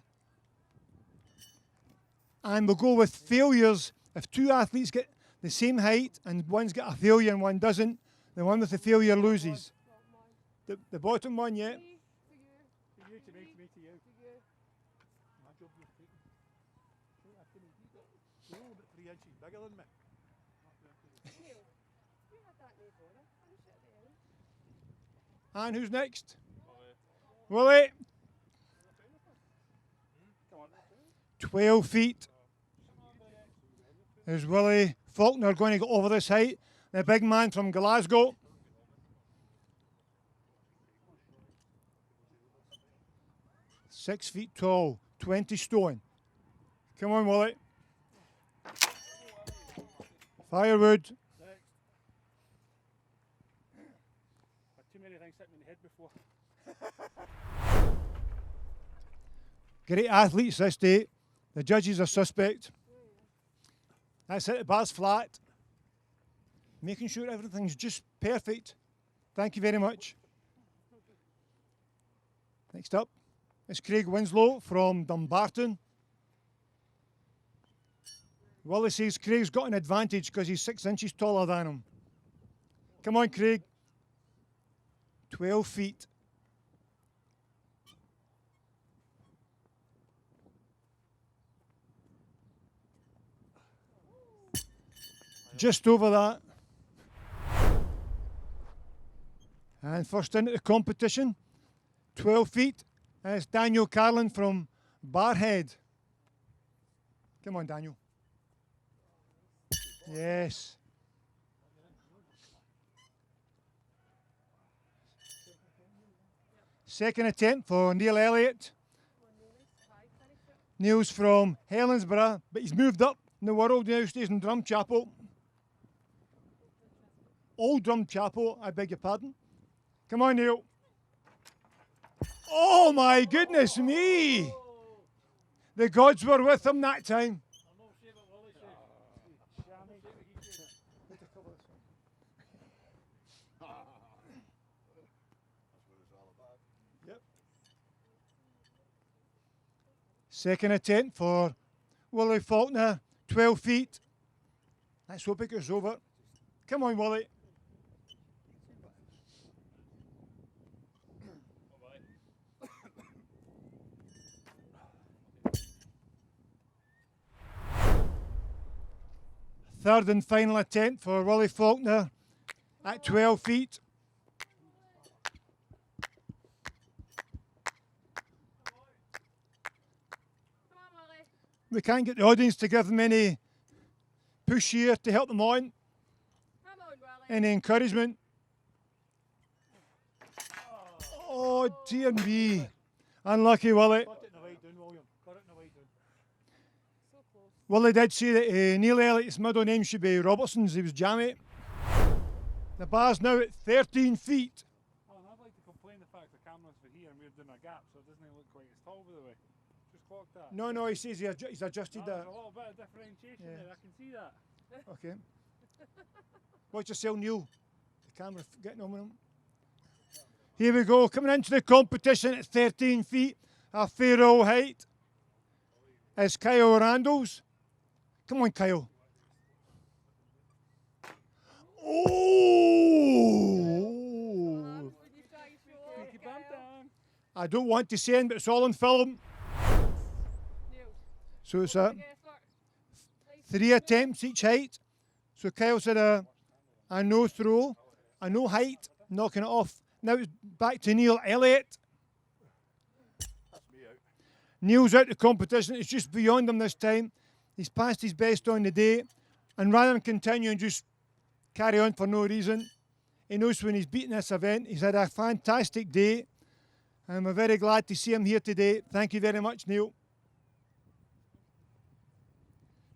And we'll go with failures. If 2 athletes get the same height and one's got a failure and one doesn't, the one with the failure loses. The bottom one, yeah. To you. To you, to me, to you. To you. My job was taken. I couldn't beat it. You're all about 3 inches bigger than me. Neil, you had that name for it. Finish it at the end. And who's next? Willie. Come on. 12 feet. Is Willie Faulkner going to go over this height? The big man from Glasgow. Six feet tall, 20 stone. Come on, Willie. Firewood. Next. Had too many things hit me in the head before. Great athletes this day. The judges are suspect. That's it, the bar's flat. Making sure everything's just perfect. Thank you very much. Next up is Craig Winslow from Dumbarton. Willie says Craig's got an advantage because he's 6 inches taller than him. Come on, Craig. 12 feet. Just over that. And first into the competition, 12 feet, is Daniel Carlin from Barrhead. Come on, Daniel. Yes. Second attempt for Neil Elliott. Neil's from Helensborough, but he's moved up in the world now, stays in Drumchapel. Old Drumchapel, I beg your pardon. Come on, Neil. Oh my goodness me! The gods were with him that time. Yep. Second attempt for Willie Faulkner, 12 feet. Let's hope it goes over. Come on, Willie. Third and final attempt for Willie Faulkner at 12 feet. Come on, Willie. We can't get the audience to give them any push here to help them on, Come on, Willie. any encouragement. Oh dear me. Unlucky, Willie. Got it in the way down, William. Got it in the way down. So close. Willie did say that Neil Elliott's middle name should be Robertson's. He was jammy. The bar's now at 13 feet. Well, I'd like to complain the fact the camera's for here and we're doing a gap, so it doesn't look quite as tall, by the way. Just clock that. No, he says he's adjusted There's that. a little bit of differentiation Yeah. there, I can see that. Okay. Watch yourself, Neil. The camera getting on with him. Here we go, coming into the competition at 13 feet, a fair old height, is Kyle Randalls. Come on, Kyle. Oh! Would you try and show Keep him down. I don't want to say it, but it's all on film. Neil, So it's big effort. Nice 3 attempts each height. So Kyle's had a no throw, a no height, knocking it off. Now it's back to Neil Elliott. That's me out. Neil's out of competition. It's just beyond him this time. He's passed his best on the day. And rather than continue and just carry on for no reason, he knows when he's beaten this event. He's had a fantastic day. And we're very glad to see him here today. Thank you very much, Neil.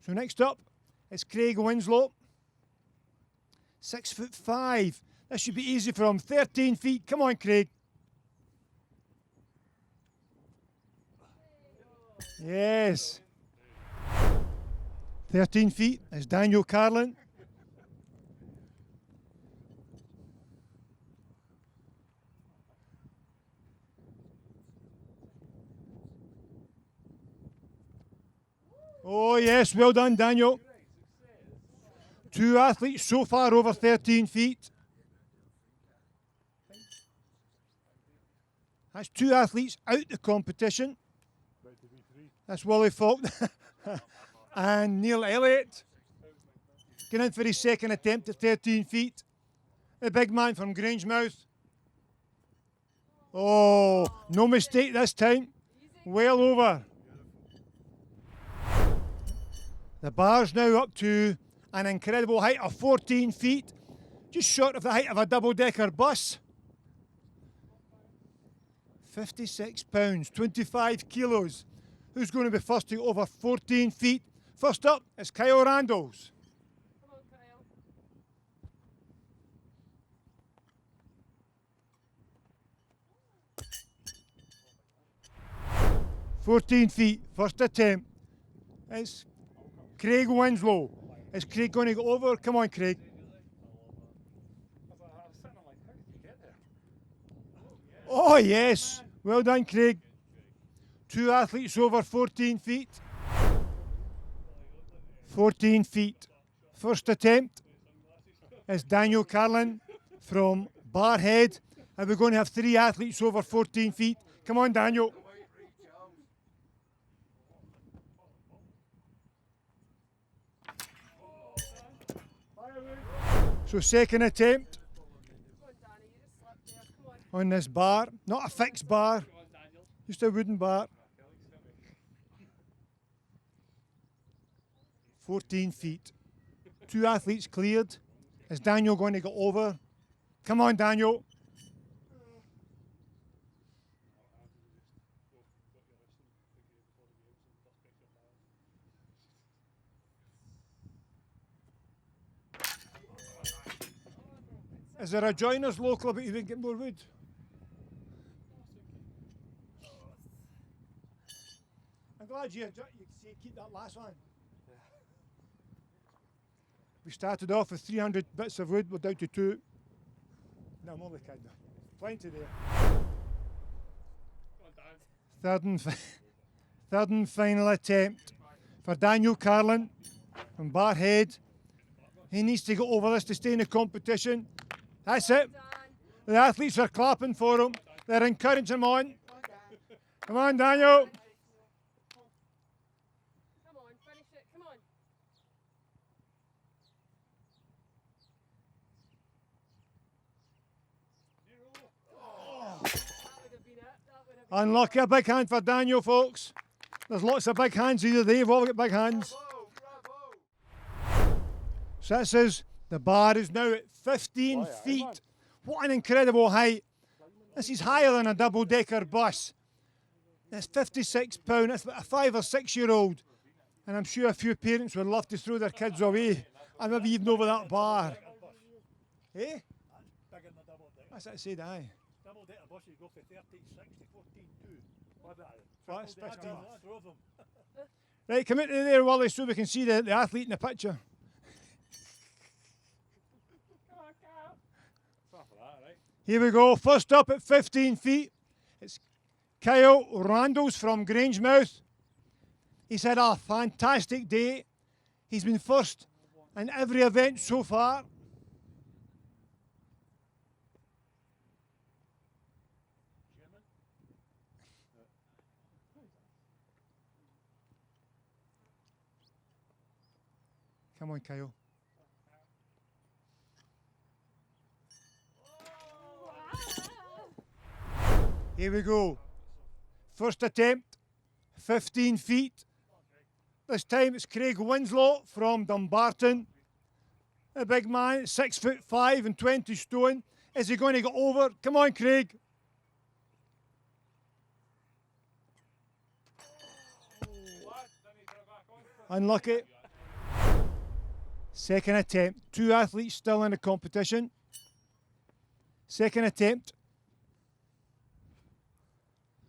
So next up is Craig Winslow. 6'5". This should be easy for him. 13 feet. Come on, Craig. Yes. 13 feet is Daniel Carlin. Oh yes, well done, Daniel. 2 athletes so far over 13 feet. That's 2 athletes out the competition. That's Willie Faulkner and Neil Elliott. Getting in for his second attempt at 13 feet. The big man from Grangemouth. Oh, no mistake this time. Well over. The bar's now up to an incredible height of 14 feet, just short of the height of a double-decker bus. 56 pounds, 25 kilos. Who's going to be first to go over 14 feet? First up is Kyle Randalls. Come on, Kyle. 14 feet, first attempt. It's Craig Winslow. Is Craig going to go over? Come on, Craig. I was sitting there like, how did you get there? Oh, yes. Well done, Craig. 2 athletes over 14 feet. 14 feet. First attempt is Daniel Carlin from Barrhead. And we're going to have 3 athletes over 14 feet. Come on, Daniel. So second attempt Come on, Danny. You just slipped there. Come on. on this bar. Not a fixed bar, just a wooden bar. 14 feet. 2 athletes cleared. Is Daniel going to go over? Come on, Daniel. Is there a joiners local about you can get more wood? I'm glad you keep that last one. We started off with 300 bits of wood, we're down to 2. No, I'm only kidding. Plenty there. Third and final attempt for Daniel Carlin from Barrhead. He needs to go over this to stay in the competition. That's it. The athletes are clapping for him. They're encouraging him on. Come on, Daniel. Come on, finish it. Come on. That would have been it. That would have been Unlucky. A big hand for Daniel, folks. There's lots of big hands either. They've all got big hands. So this is, the bar is now at 15 feet. What an incredible height. This is higher than a double-decker bus. That's 56 pounds. That's about a 5 or 6 year old. And I'm sure a few parents would love to throw their kids away and maybe even over that bar. Eh? That's what I said, aye. Double-decker buses go for 13.6 to 14.2. That's 15. Right, come into there, Wally, so we can see the athlete in the picture. Come on, Kyle. Here we go. First up at 15 feet, it's Kyle Randalls from Grangemouth. He's had a fantastic day. He's been first in every event so far. Come on, Kyle. Here we go. First attempt, 15 feet. This time it's Craig Winslow from Dumbarton. A big man, 6'5" and 20 stone. Is he going to go over? Come on, Craig. Unlucky. Second attempt. 2 athletes still in the competition. Second attempt.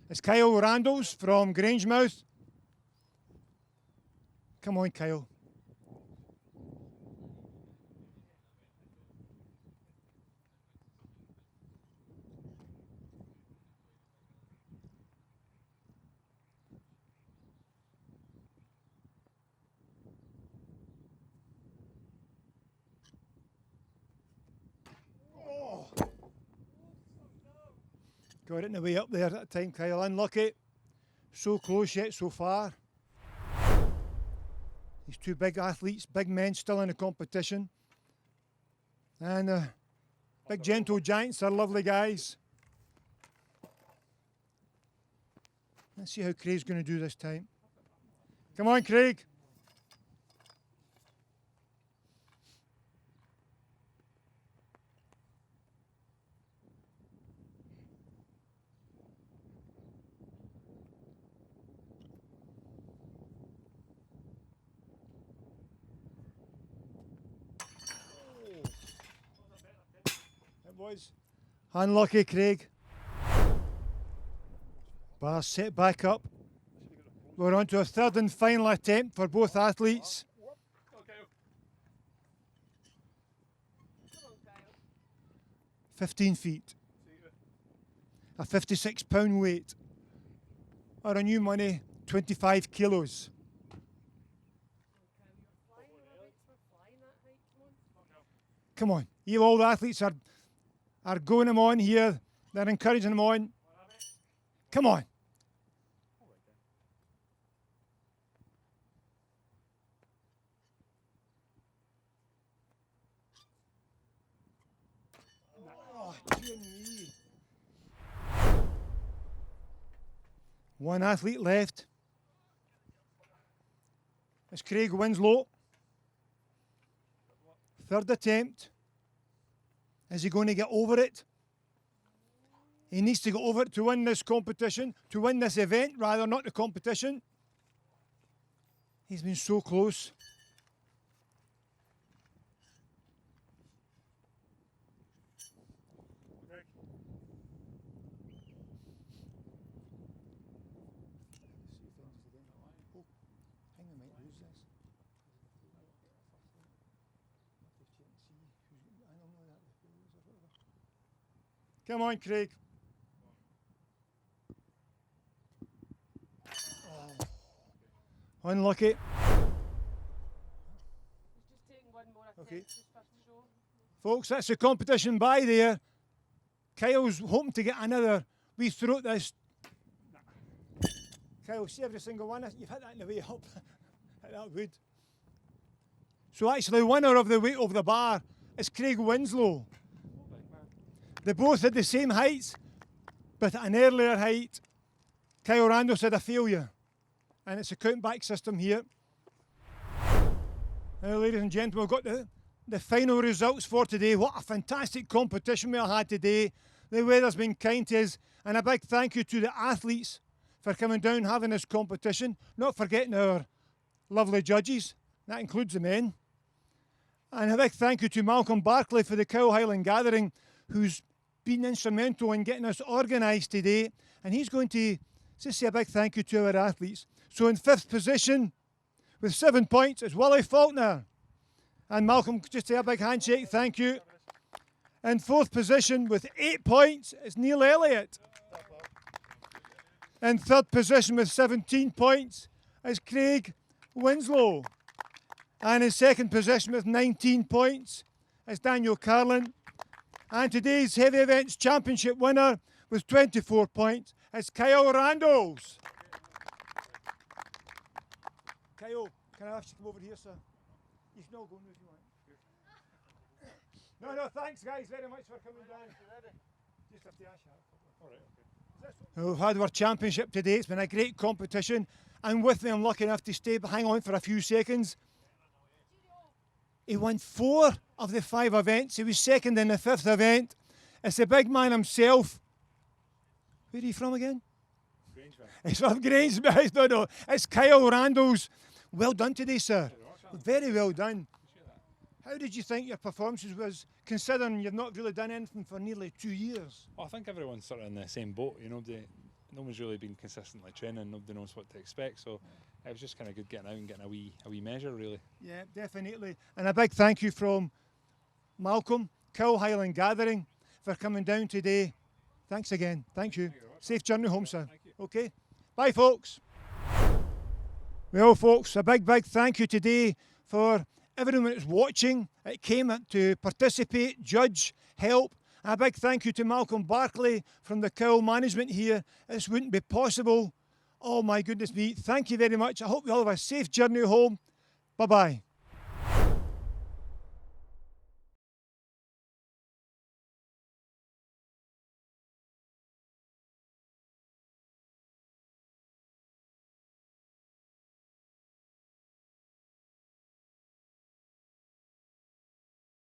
It's Kyle Randalls from Grangemouth. Come on, Kyle. Got it in the way up there at that time, Kyle. Unlucky. So close yet so far. These 2 big athletes, big men still in the competition. And big gentle giants are lovely guys. Let's see how Craig's going to do this time. Come on, Craig. Was unlucky, Craig. Bar set back up. We're on to a third and final attempt for both athletes. 15 feet. A 56-pound weight. Or a new money, 25 kilos. Come on, you all the athletes are going them on here. They're encouraging them on. Come on. Oh, dear me. One athlete left. It's Craig Winslow. Third attempt. Is he going to get over it? He needs to get over it to win this competition, to win this event, rather, not the competition. He's been so close. Come on, Craig. Oh. Unlucky. He's just taking one more attempt. Okay. Just for show. Folks, that's the competition by there. Kyle's hoping to get another wee throw at this. Kyle, see every single one. You've hit that in the way up. Hit that wood. So actually, winner of the weight over the bar is Craig Winslow. They both had the same heights, but at an earlier height, Kyle Randalls had a failure. And it's a count back system here. Now, ladies and gentlemen, we've got the final results for today. What a fantastic competition we had today. The weather's been kind to us. And a big thank you to the athletes for coming down, having this competition. Not forgetting our lovely judges. That includes the men. And a big thank you to Malcolm Barclay for the Cowal Highland Gathering, who's been instrumental in getting us organised today. And he's going to just say a big thank you to our athletes. So in 5th position, with 7 points, is Willie Faulkner. And Malcolm, just say a big handshake, thank you. In 4th position, with 8 points, is Neil Elliot. In 3rd position, with 17 points, is Craig Winslow. And in 2nd position, with 19 points, is Daniel Carlin. And today's Heavy Events Championship winner with 24 points is Kyle Randalls. Kyle, can I ask you to come over here, sir? You can all go now if you want. No, thanks guys very much for coming down. Just have to ask you. We've had our championship today. It's been a great competition. And with me, I'm lucky enough to hang on for a few seconds. He won 4 of the 5 events. He was second in the 5th event. It's the big man himself. Where are you from again? Grangemouth. He's from Grangemouth. No. It's Kyle Randalls. Well done today, sir. Very well done. How did you think your performances was, considering you've not really done anything for nearly 2 years? Well, I think everyone's sort of in the same boat. You know, no one's really been consistently training. Nobody knows what to expect. So it was just kind of good getting out and getting a wee measure, really. Yeah, definitely. And a big thank you from Malcolm, Cowal Highland Gathering, for coming down today. Thanks again. Thank you. Safe journey home, sir. Okay. Bye, folks. Well, folks, a big thank you today for everyone that's watching. It came to participate, judge, help. A big thank you to Malcolm Barclay from the Cowal management here. This wouldn't be possible. Oh my goodness me. Thank you very much. I hope you all have a safe journey home. Bye-bye.